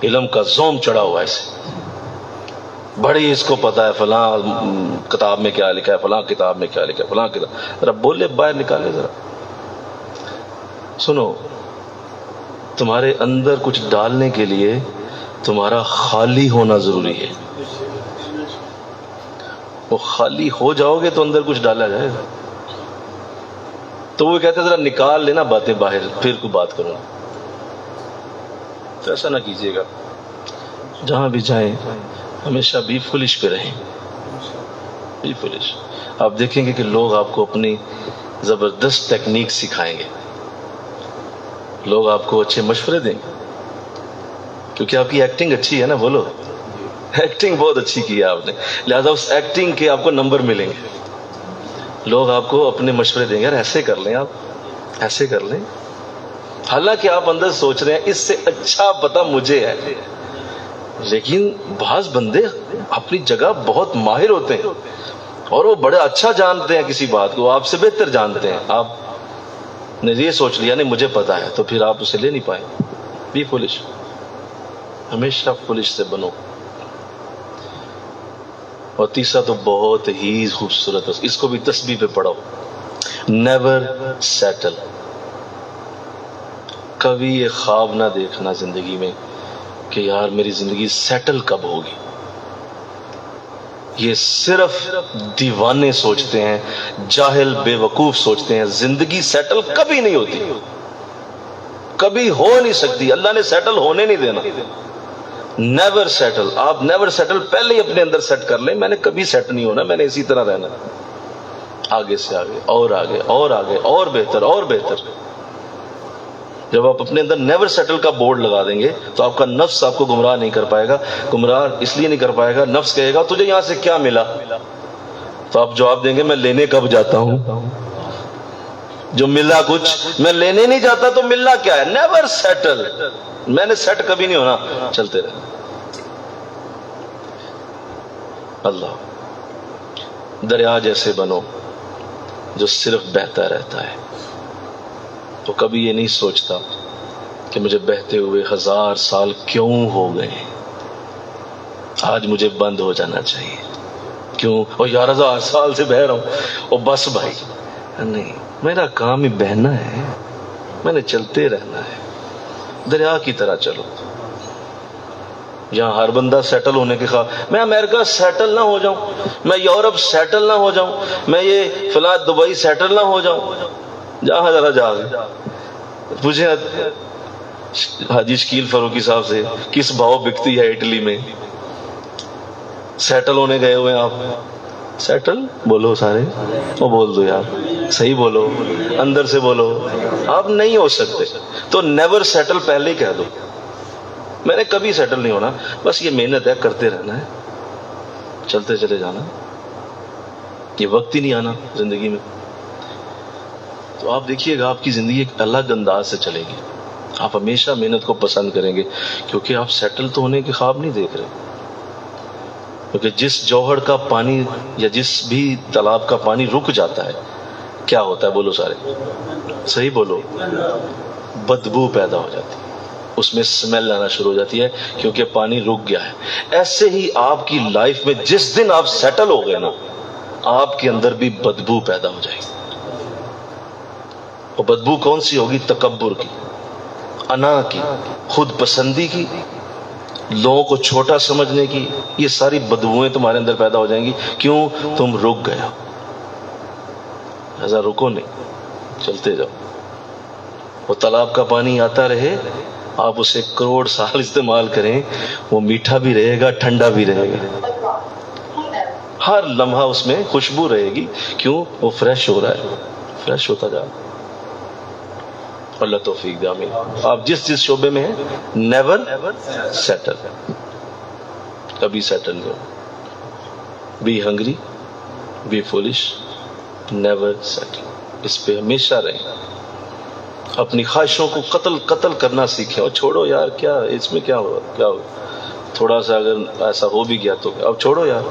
علم کا زوم چڑھا ہوا ہے اسے، بڑی اس کو پتا ہے فلاں کتاب میں کیا لکھا ہے، فلاں کتاب میں کیا لکھا ہے، فلاں کتاب. ذرا بولے باہر نکالے. ذرا سنو، تمہارے اندر کچھ ڈالنے کے لیے تمہارا خالی ہونا ضروری ہے. وہ خالی ہو جاؤ گے تو اندر کچھ ڈالا جائے گا. تو وہ کہتے ہیں ذرا نکال لینا باتیں باہر، پھر کوئی بات کروں. تو ایسا نہ کیجیے گا. جہاں بھی جائیں ہمیشہ بی فولش پہ رہیں. Be foolish. آپ دیکھیں گے کہ لوگ آپ کو اپنی زبردست ٹیکنیک سکھائیں گے، لوگ آپ کو اچھے مشورے دیں گے کیونکہ آپ کی ایکٹنگ اچھی ہے نا. بولو ایکٹنگ بہت اچھی کی ہے آپ نے، لہذا اس ایکٹنگ کے آپ کو نمبر ملیں گے. لوگ آپ کو اپنے مشورے دیں گے، یار ایسے کر لیں، آپ ایسے کر لیں. حالانکہ آپ اندر سوچ رہے ہیں اس سے اچھا پتہ مجھے ہے، لیکن بعض بندے اپنی جگہ بہت ماہر ہوتے ہیں اور وہ بڑا اچھا جانتے ہیں کسی بات کو، آپ سے بہتر جانتے ہیں. آپ نے یہ سوچ لیا نہیں مجھے پتا ہے، تو پھر آپ اسے لے نہیں پائیں. Be foolish. ہمیشہ فولش سے بنو. اور تیسرا تو بہت ہی خوبصورت ہے، اس کو بھی تسبیح پہ پڑھو. Never settle. کبھی یہ خواب نہ دیکھنا زندگی میں کہ یار میری زندگی سیٹل کب ہوگی. یہ صرف دیوانے سوچتے ہیں، جاہل بے وقوف سوچتے ہیں. زندگی سیٹل کبھی نہیں ہوتی، کبھی ہو نہیں سکتی. اللہ نے سیٹل ہونے نہیں دینا. Never settle. آپ نیور سیٹل پہلے ہی اپنے اندر سیٹ کر لیں، میں نے کبھی سیٹ نہیں ہونا، میں نے اسی طرح رہنا، آگے سے آگے اور آگے اور آگے اور بہتر اور بہتر. جب آپ اپنے اندر نیور سیٹل کا بورڈ لگا دیں گے تو آپ کا نفس آپ کو گمراہ نہیں کر پائے گا. گمراہ اس لیے نہیں کر پائے گا، نفس کہے گا تجھے یہاں سے کیا ملا، تو آپ جواب دیں گے میں لینے کب جاتا ہوں، جو ملا کچھ میں لینے نہیں جاتا تو ملنا کیا ہے. Never settle. میں نے سیٹ کبھی نہیں ہونا، چلتے رہے. اللہ دریا جیسے بنو، جو صرف بہتا رہتا ہے، وہ کبھی یہ نہیں سوچتا کہ مجھے بہتے ہوئے 1000 سال کیوں ہو گئے، آج مجھے بند ہو جانا چاہیے، کیوں؟ اور یار 1000 سال سے بہہ رہا ہوں، اور بس بھائی نہیں، میرا کام ہی بہنا ہے، میں نے چلتے رہنا ہے، دریا کی طرح چلو۔ یہاں ہر بندہ سیٹل ہونے کے خواہ، میں امریکہ سیٹل نہ ہو جاؤں، میں یورپ سیٹل نہ ہو جاؤں، میں یہ فلاں دبئی سیٹل نہ ہو جاؤں، جہاں ذرا جا پوچھے حاجی شکیل فاروقی صاحب سے، کس بھاؤ بکتی ہے اٹلی میں؟ سیٹل ہونے گئے ہوئے آپ، سیٹل بولو سارے، وہ بول دو یار، صحیح بولو، اندر سے بولو، آپ نہیں ہو سکتے تو نیور سیٹل پہلے ہی کہہ دو، میں نے کبھی سیٹل نہیں ہونا، بس یہ محنت ہے، کرتے رہنا ہے، چلتے چلے جانا، یہ وقت ہی نہیں آنا زندگی میں۔ تو آپ دیکھیے گا آپ کی زندگی ایک الگ انداز سے چلے گی، آپ ہمیشہ محنت کو پسند کریں گے، کیونکہ آپ سیٹل تو ہونے کے خواب نہیں دیکھ رہے، کیونکہ جس جوہر کا پانی یا جس بھی تالاب کا پانی رک جاتا ہے کیا ہوتا ہے؟ بولو سارے، صحیح بولو، بدبو پیدا ہو جاتی ہے، اس میں سمیل آنا شروع ہو جاتی ہے، کیونکہ پانی رک گیا ہے۔ ایسے ہی آپ کی لائف میں جس دن آپ سیٹل ہو گئے نا، آپ کے اندر بھی بدبو پیدا ہو جائے گی، اور بدبو کون سی ہوگی؟ تکبر کی، انا کی، خود پسندی کی، لوگوں کو چھوٹا سمجھنے کی، یہ ساری بدبوئیں تمہارے اندر پیدا ہو جائیں گی۔ کیوں؟ تم رک گئے ہو، ایسا رکو نہیں، چلتے جاؤ۔ وہ تالاب کا پانی آتا رہے، آپ اسے 1 کروڑ سال استعمال کریں، وہ میٹھا بھی رہے گا، ٹھنڈا بھی رہے گا، ہر لمحہ اس میں خوشبو رہے گی، کیوں؟ وہ فریش ہو رہا ہے، فریش ہوتا جا رہا ہے۔ اللہ توفیق دے، آمین۔ آپ جس شعبے میں ہیں، نیور سیٹل، کبھی سیٹل نہیں ہو، be hungry, be foolish, never settle, اس پہ ہمیشہ رہیں، اپنی خواہشوں کو قتل کرنا سیکھیں، اور چھوڑو یار، کیا اس میں کیا ہو، تھوڑا سا اگر ایسا ہو بھی گیا تو اب چھوڑو یار،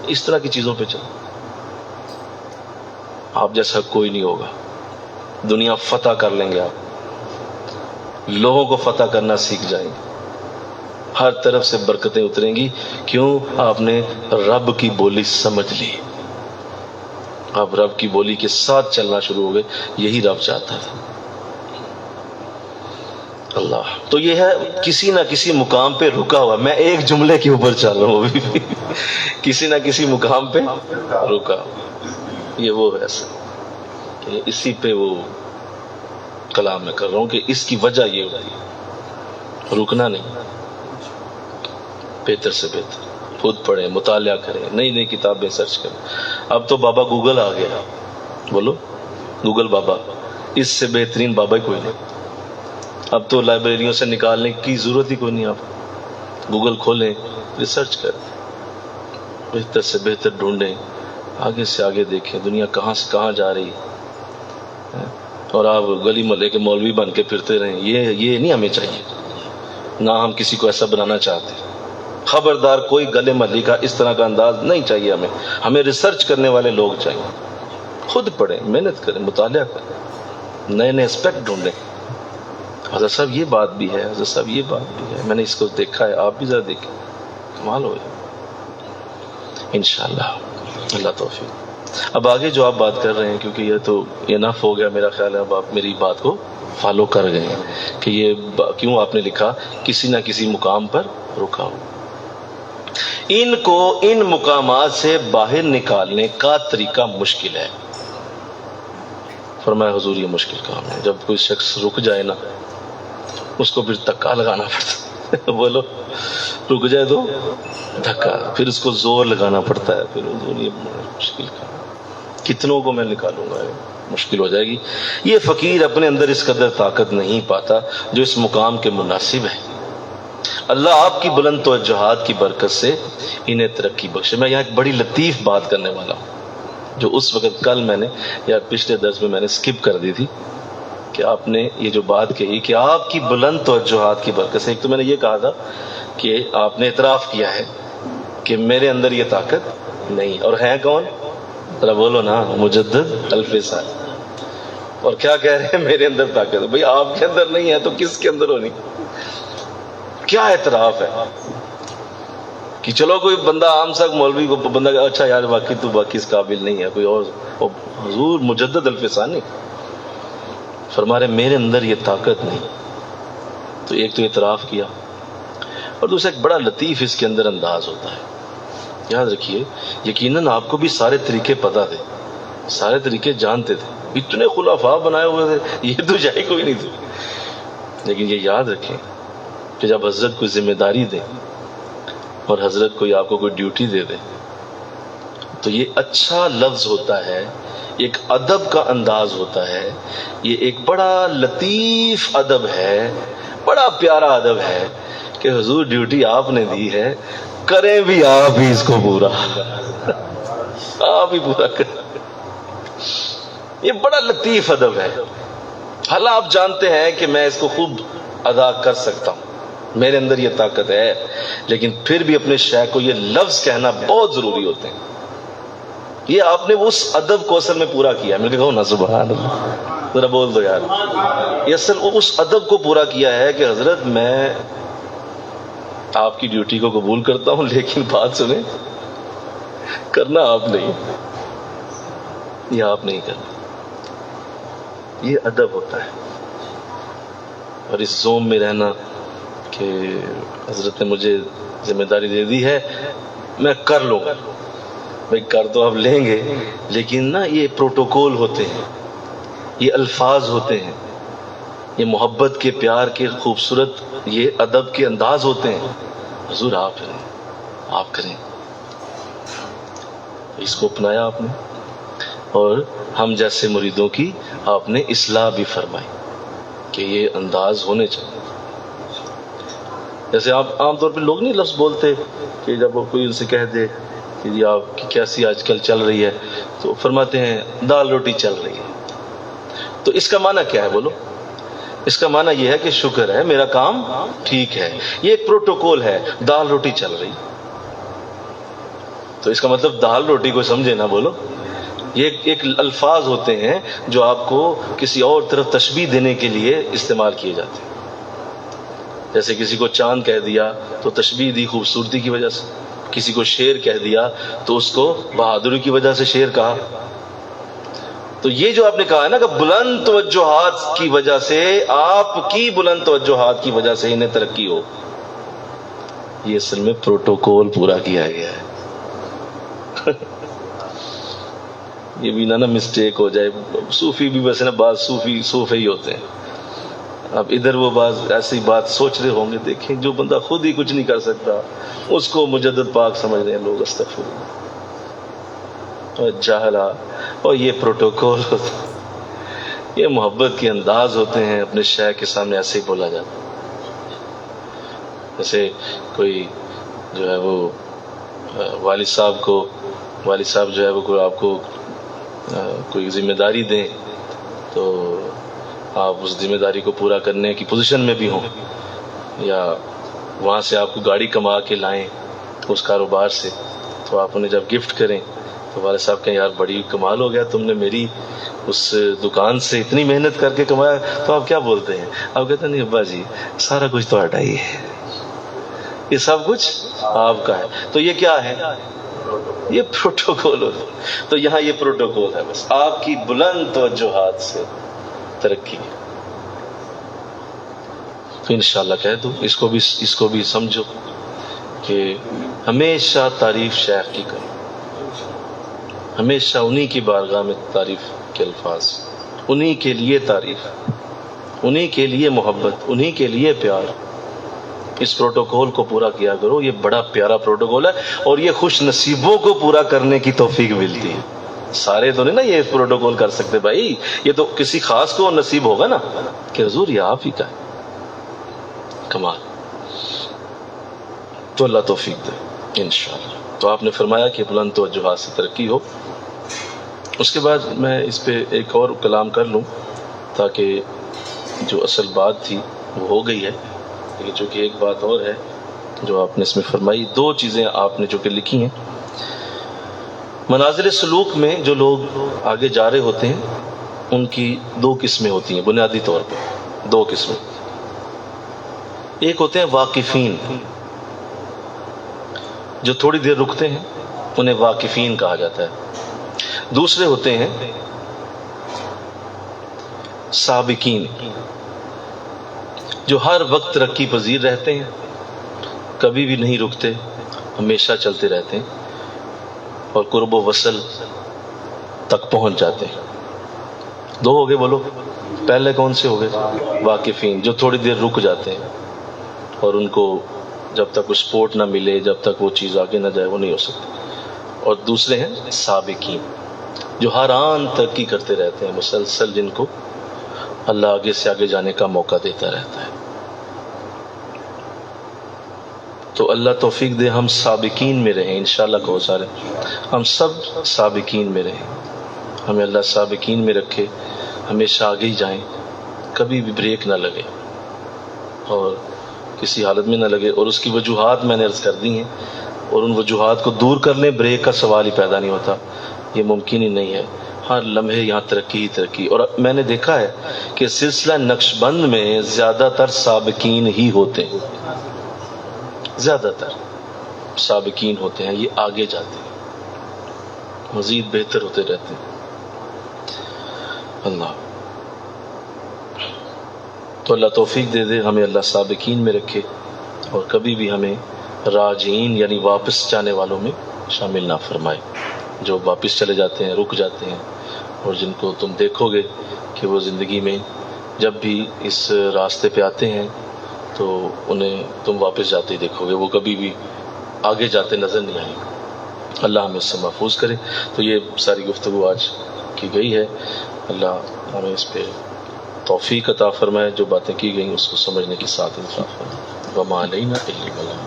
اس طرح کی چیزوں پہ چلو، آپ جیسا کوئی نہیں ہوگا، دنیا فتح کر لیں گے آپ، لوگوں کو فتح کرنا سیکھ جائیں گے، ہر طرف سے برکتیں اتریں گی، کیوں؟ آپ نے رب کی بولی سمجھ لی، آپ رب کی بولی کے ساتھ چلنا شروع ہو گئے، یہی رب چاہتا تھا اللہ۔ تو یہ ہے کسی نہ کسی مقام پہ رکا ہوا، میں ایک جملے کے اوپر چل رہا ہوں ابھی، کسی نہ کسی مقام پہ رکا، یہ وہ ہے ایسا، اسی پہ وہ کلام میں کر رہا ہوں کہ اس کی وجہ یہ ہوتی ہے، رکنا نہیں، بہتر سے بہتر خود پڑھیں، مطالعہ کریں، نئی نئی کتابیں سرچ کریں۔ اب تو بابا گوگل آ گیا، بولو گوگل بابا، اس سے بہترین بابا ہی کوئی نہیں، اب تو لائبریریوں سے نکالنے کی ضرورت ہی کوئی نہیں، آپ گوگل کھولیں، ریسرچ کریں، بہتر سے بہتر ڈھونڈیں، آگے سے آگے دیکھیں دنیا کہاں سے کہاں جا رہی ہے، اور آپ گلی محلے کے مولوی بن کے پھرتے رہیں، یہ نہیں ہمیں چاہیے، نہ ہم کسی کو ایسا بنانا چاہتے۔ خبردار، کوئی گلے محلی کا اس طرح کا انداز نہیں چاہیے ہمیں ریسرچ کرنے والے لوگ چاہیے، خود پڑھیں، محنت کریں، مطالعہ کریں، نئے نئے اسپیکٹ ڈھونڈیں۔ حضرت صاحب یہ بات بھی ہے، حضرت صاحب یہ بات بھی ہے، میں نے اس کو دیکھا ہے، آپ بھی ذرا دیکھیں، کمال ہو جائے انشاءاللہ، اللہ توفیق۔ اب آگے جو آپ بات کر رہے ہیں، کیونکہ یہ تو انف ہو گیا میرا خیال ہے، اب آپ میری بات کو فالو کر گئے ہیں کہ یہ کیوں آپ نے لکھا کسی نہ کسی مقام پر رکا ہو۔ ان کو ان مقامات سے باہر نکالنے کا طریقہ مشکل ہے، فرمایا حضور یہ مشکل کام ہے، جب کوئی شخص رک جائے نا، اس کو پھر دھکا لگانا پڑتا ہے، بولو رک جائے تو دھکا، پھر اس کو زور لگانا پڑتا ہے، پھر حضور یہ مشکل کام، کتنوں کو میں نکالوں گا، مشکل ہو جائے گی۔ یہ فقیر اپنے اندر اس قدر طاقت نہیں پاتا جو اس مقام کے مناسب ہے، اللہ آپ کی بلند توجہات کی برکت سے انہیں ترقی بخشے۔ میں یہاں ایک بڑی لطیف بات کرنے والا ہوں، جو اس وقت کل میں نے یا پچھلے درس میں نے سکپ کر دی تھی، کہ آپ نے یہ جو بات کہی کہ آپ کی بلند توجہات کی برکت سے، ایک تو میں نے یہ کہا تھا کہ آپ نے اعتراف کیا ہے کہ میرے اندر یہ طاقت نہیں، اور ہیں کون؟ ذرا بولو نا، مجدد الف سال. اور کیا کہہ رہے ہیں میرے اندر طاقت ہے. بھئی آپ کے اندر نہیں ہے تو کس کے اندر ہونی؟ کیا اعتراف ہے کہ چلو کوئی بندہ عام سا مولوی کو بندہ کہ اچھا یار واقعی تو باقی اس قابل نہیں ہے کوئی اور. حضور مجدد الف ثانی فرما رہے میرے اندر یہ طاقت نہیں. تو ایک تو اعتراف کیا، اور دوسرا ایک بڑا لطیف اس کے اندر انداز ہوتا ہے. یاد رکھیے یقیناً آپ کو بھی سارے طریقے پتہ تھے، سارے طریقے جانتے تھے، اتنے خلفاء بنائے ہوئے تھے، یہ تو جائے کوئی نہیں تھے. لیکن یہ یاد رکھیں کہ جب حضرت کوئی ذمہ داری دے اور حضرت کوئی آپ کو کوئی ڈیوٹی دے دے تو یہ اچھا لفظ ہوتا ہے، ایک ادب کا انداز ہوتا ہے، یہ ایک بڑا لطیف ادب ہے، بڑا پیارا ادب ہے کہ حضور ڈیوٹی آپ نے دی ہے، کریں بھی آپ ہی اس کو پورا، آپ ہی پورا کریں. یہ بڑا لطیف ادب ہے. حال آپ جانتے ہیں کہ میں اس کو خوب ادا کر سکتا ہوں، میرے اندر یہ طاقت ہے، لیکن پھر بھی اپنے شیخ کو یہ لفظ کہنا بہت ضروری ہوتے ہیں. یہ آپ نے اس ادب کو اصل میں پورا کیا. میں کہوں نا سبحان اللہ، ذرا بول دو یار. یہ اصل اس ادب کو پورا کیا ہے کہ حضرت میں آپ کی ڈیوٹی کو قبول کرتا ہوں، لیکن بات سنیں، کرنا آپ نہیں، یہ آپ نہیں کرنا. یہ ادب ہوتا ہے. اور اس زوم میں رہنا کہ حضرت نے مجھے ذمہ داری دے دی ہے، میں کر لوں گا. بھائی کر تو آپ لیں گے، لیکن نا یہ پروٹوکول ہوتے ہیں، یہ الفاظ ہوتے ہیں، یہ محبت کے پیار کے خوبصورت یہ ادب کے انداز ہوتے ہیں. حضور آپ کریں، آپ کریں. اس کو اپنایا آپ نے، اور ہم جیسے مریدوں کی آپ نے اصلاح بھی فرمائی کہ یہ انداز ہونے چاہیے. جیسے آپ عام طور پہ لوگ نہیں لفظ بولتے کہ جب کوئی ان سے کہہ دے کہ جی آپ کی کیسی آج کل چل رہی ہے تو فرماتے ہیں دال روٹی چل رہی ہے. تو اس کا معنی کیا ہے بولو؟ اس کا معنی یہ ہے کہ شکر ہے میرا کام ٹھیک ہے. یہ ایک پروٹوکول ہے، دال روٹی چل رہی. تو اس کا مطلب دال روٹی کو سمجھے نا بولو. یہ ایک الفاظ ہوتے ہیں جو آپ کو کسی اور طرف تشبیہ دینے کے لیے استعمال کیے جاتے ہیں. جیسے کسی کو چاند کہہ دیا تو تشبیہ دی خوبصورتی کی وجہ سے، کسی کو شیر کہہ دیا تو اس کو بہادری کی وجہ سے شیر کہا. تو یہ جو آپ نے کہا ہے نا کہ بلند توجہات کی وجہ سے، آپ کی بلند توجہات کی وجہ سے انہیں ترقی ہو، یہ اصل میں پروٹوکول پورا کیا گیا ہے. یہ بھی نہ مسٹیک ہو جائے. صوفی بھی ویسے نا بعض صوفی ہی ہوتے ہیں. اب ادھر وہ بعض ایسی بات سوچ رہے ہوں گے، دیکھیں جو بندہ خود ہی کچھ نہیں کر سکتا اس کو مجدد پاک سمجھ رہے ہیں لوگ. استغفر اللہ. جاہلا. اور یہ پروٹوکول ہوتا ہے، یہ محبت کے انداز ہوتے ہیں. اپنے شیخ کے سامنے ایسے ہی بولا جاتا ہے. جیسے کوئی جو ہے وہ والد صاحب جو ہے وہ کوئی آپ کو کوئی ذمہ داری دیں تو آپ اس ذمہ داری کو پورا کرنے کی پوزیشن میں بھی ہوں، یا وہاں سے آپ کو گاڑی کما کے لائیں اس کاروبار سے، تو آپ انہیں جب گفٹ کریں تو والد صاحب کہیں یار بڑی کمال ہو گیا، تم نے میری اس دکان سے اتنی محنت کر کے کمایا. تو آپ کیا بولتے ہیں؟ آپ کہتے ہیں نہیں ابا جی سارا کچھ تو ہٹا ہی ہے، یہ سب کچھ آپ کا ہے. تو یہ کیا ہے؟ یہ پروٹوکول ہوتا. تو یہاں یہ پروٹوکول ہے، بس آپ کی بلند توجہات سے ترقی. تو انشاءاللہ کہہ دو اس کو بھی سمجھو کہ ہمیشہ تعریف شیخ کی کرو، ہمیشہ انہی کی بارگاہ میں تعریف کے الفاظ، انہی کے لیے تعریف، انہی کے لیے محبت، انہی کے لیے پیار. اس پروٹوکول کو پورا کیا کرو. یہ بڑا پیارا پروٹوکول ہے، اور یہ خوش نصیبوں کو پورا کرنے کی توفیق ملتی ہے. سارے تو نہیں نا یہ پروٹوکول کر سکتے بھائی، یہ تو کسی خاص کو نصیب ہوگا نا کہ حضور یہ آپ ہی کا ہے. کمال. تو اللہ توفیق دے انشاءاللہ. تو آپ نے فرمایا کہ بلند توجہات سے ترقی ہو. اس کے بعد میں اس پہ ایک اور کلام کر لوں تاکہ جو اصل بات تھی وہ ہو گئی ہے. لیکن چونکہ ایک بات اور ہے جو آپ نے اس میں فرمائی، دو چیزیں آپ نے جو کہ لکھی ہیں. منازل سلوک میں جو لوگ آگے جا رہے ہوتے ہیں ان کی دو قسمیں ہوتی ہیں بنیادی طور پہ، دو قسمیں. ایک ہوتے ہیں واقفین، جو تھوڑی دیر رکتے ہیں، انہیں واقفین کہا جاتا ہے. دوسرے ہوتے ہیں سابقین، جو ہر وقت ترقی پذیر رہتے ہیں، کبھی بھی نہیں رکتے، ہمیشہ چلتے رہتے ہیں اور قرب و وصل تک پہنچ جاتے ہیں. دو ہو گئے بولو. پہلے کون سے ہو گئے؟ واقفین، جو تھوڑی دیر رک جاتے ہیں اور ان کو جب تک وہ سپورٹ نہ ملے، جب تک وہ چیز آگے نہ جائے، وہ نہیں ہو سکتی. اور دوسرے ہیں سابقین، جو ہر آن ترقی کرتے رہتے ہیں مسلسل، جن کو اللہ آگے سے آگے جانے کا موقع دیتا رہتا ہے. تو اللہ توفیق دے ہم سابقین میں رہیں انشاءاللہ. کہو سارے ہم سب سابقین میں رہیں. ہمیں اللہ سابقین میں رکھے، ہمیشہ آگے ہی جائیں، کبھی بھی بریک نہ لگے اور کسی حالت میں نہ لگے. اور اس کی وجوہات میں نے عرض کر دی ہیں، اور ان وجوہات کو دور کر لیں، بریک کا سوال ہی پیدا نہیں ہوتا. یہ ممکن ہی نہیں ہے. ہر لمحے یہاں ترقی ہی ترقی. اور میں نے دیکھا ہے کہ سلسلہ نقش بند میں زیادہ تر سابقین ہی ہوتے ہیں، زیادہ تر سابقین ہوتے ہیں. یہ آگے جاتے ہیں، مزید بہتر ہوتے رہتے ہیں. اللہ تو اللہ توفیق دے دے، ہمیں اللہ سابقین میں رکھے اور کبھی بھی ہمیں راجعین یعنی واپس جانے والوں میں شامل نہ فرمائے، جو واپس چلے جاتے ہیں، رک جاتے ہیں. اور جن کو تم دیکھو گے کہ وہ زندگی میں جب بھی اس راستے پہ آتے ہیں تو انہیں تم واپس جاتے ہی دیکھو گے، وہ کبھی بھی آگے جاتے نظر نہیں آئیں گے. اللہ ہمیں اس سے محفوظ کرے. تو یہ ساری گفتگو آج کی گئی ہے. اللہ ہمیں اس پہ توفیق عطا فرمائے، جو باتیں کی گئیں اس کو سمجھنے کی ساتھ انصاف فرمائے. وما علینا الا البلاغ.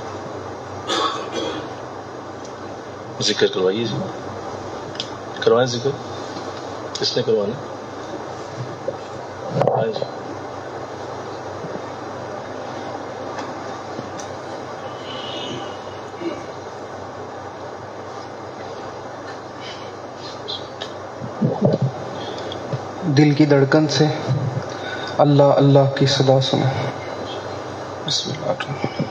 ذکر کروائیے جی، کروائیں ذکر. کس نے کروانا؟ آئیں جی. دل کی دھڑکن سے اللہ اللہ کی صدا سنو. بسم اللہ الرحمن الرحیم.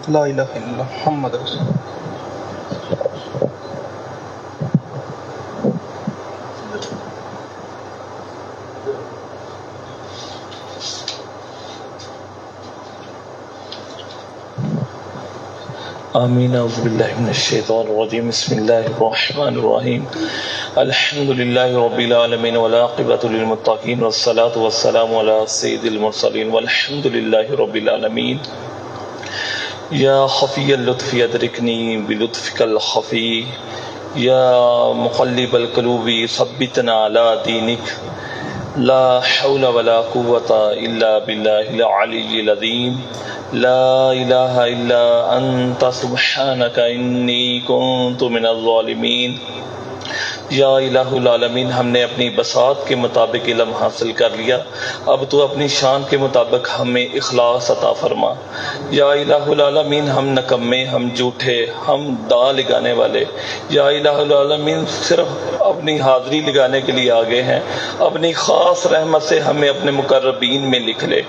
لا الہ الا اللہ محمد رسول اللہ. آمین. اعوذ باللہ من الشیطان الرجیم. بسم اللہ الرحمن الرحیم. الحمد للہ رب العالمین والعاقبۃ للمتقین والصلاۃ والسلام علی سید المرسلین والحمد للہ رب العالمین. یا خفی اللطف ادرکنی بلطفک الخفی، یا مقلب القلوب ثبتنا علی دینک. لا حول ولا قوة الا باللہ العلی العظیم. لا الہ الا انت سبحانک انی کنت من الظالمین. یا الہ العالمین، ہم نے اپنی بساط کے مطابق علم حاصل کر لیا، اب تو اپنی شان کے مطابق ہمیں اخلاص عطا فرما. یا الہ العالمین، ہم نکمے، ہم جھوٹے، ہم دا لگانے والے، یا الہ العالمین صرف اپنی حاضری لگانے کے لیے آگے ہیں. اپنی خاص رحمت سے ہمیں اپنے مقربین میں لکھ لے.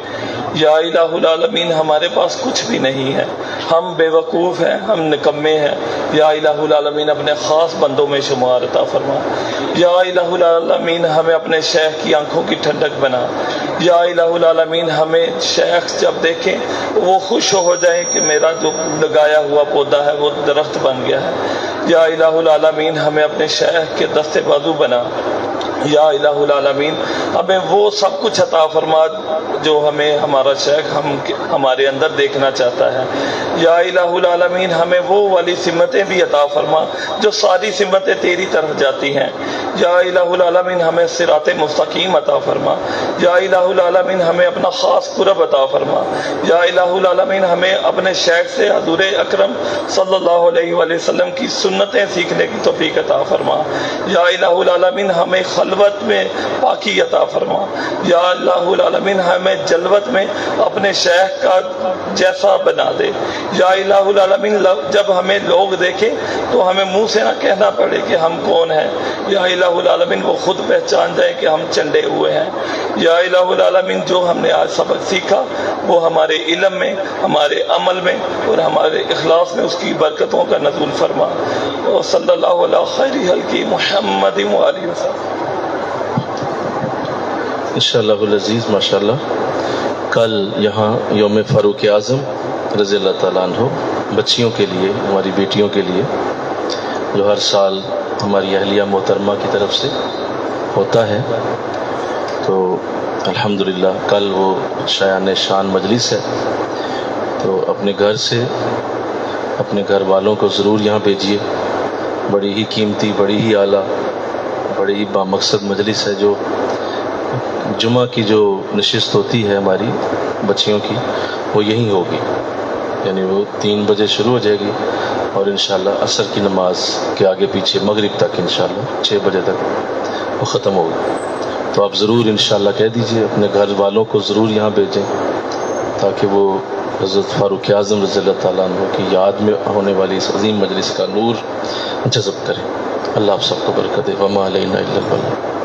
یا الہ العالمین ہمارے پاس کچھ بھی نہیں ہے، ہم بے وقوف ہیں، ہم نکمے ہیں، یا الہ العالمین اپنے خاص بندوں میں شمار عطا فرما۔ یا الہ العالمین ہمیں اپنے شیخ کی آنکھوں کی ٹھنڈک بنا۔ یا الہ العالمین ہمیں شیخ جب دیکھیں وہ خوش ہو جائیں کہ میرا جو لگایا ہوا پودا ہے وہ درخت بن گیا ہے۔ یا الہ العالمین ہمیں اپنے شیخ کے دست بازو بنا۔ یا الہ العالمین ہمیں وہ سب کچھ عطا فرما جو ہمیں ہمارا شیخ ہمارے اندر دیکھنا چاہتا ہے۔ یا الہ العالمین ہمیں وہ والی سمتیں بھی عطا فرما جو ساری سمتیں تیری طرف جاتی ہیں۔ یا الہ العالمین ہمیں صراط مستقیم عطا فرما۔ یا الہ العالمین ہمیں اپنا خاص قرب عطا فرما۔ یا الہ العالمین ہمیں اپنے شیخ سے حضور اکرم صلی اللہ علیہ وآلہ وسلم کی سنتیں سیکھنے کی توفیق عطا فرما۔ یا الہ العالمین ہمیں خلوت میں پاکی عطا فرما۔ یا الہ العالمین ہمیں جلوت میں اپنے شیخ کا جیسا بنا دے۔ یا الہ العالمین جب ہمیں لوگ دیکھیں تو ہمیں منہ سے نہ کہنا پڑے کہ ہم کون ہیں۔ یا الہ العالمین وہ خود پہچان جائے کہ ہم چنڈے ہوئے ہیں۔ یا الہ العالمین جو ہم نے آج سبق سیکھا وہ ہمارے علم میں، ہمارے عمل میں اور ہمارے اخلاص میں اس کی برکتوں کا نزول فرما۔ صلی اللہ علیہ خیر خلقہ محمد وآلہ وسلم۔ انشاءاللہ العزیز ماشاءاللہ کل یہاں یوم فاروق اعظم رضی اللہ تعالیٰ عنہ بچیوں کے لیے، ہماری بیٹیوں کے لیے جو ہر سال ہماری اہلیہ محترمہ کی طرف سے ہوتا ہے، تو الحمدللہ کل وہ شایان شان مجلس ہے، تو اپنے گھر سے اپنے گھر والوں کو ضرور یہاں بھیجیے۔ بڑی ہی قیمتی، بڑی ہی اعلیٰ، بڑی ہی بامقصد مجلس ہے۔ جو جمعہ کی جو نشست ہوتی ہے ہماری بچیوں کی وہ یہیں ہوگی، یعنی وہ 3 بجے شروع ہو جائے گی اور انشاءاللہ عصر کی نماز کے آگے پیچھے مغرب تک انشاءاللہ 6 بجے تک وہ ختم ہوگی۔ تو آپ ضرور انشاءاللہ کہہ دیجئے اپنے گھر والوں کو ضرور یہاں بھیجیں تاکہ وہ حضرت فاروق اعظم رضی اللہ تعالیٰ عنہ کی یاد میں ہونے والی اس عظیم مجلس کا نور جذب کریں۔ اللہ آپ سب کو برکت دے۔ وما علینا الا البلاغ۔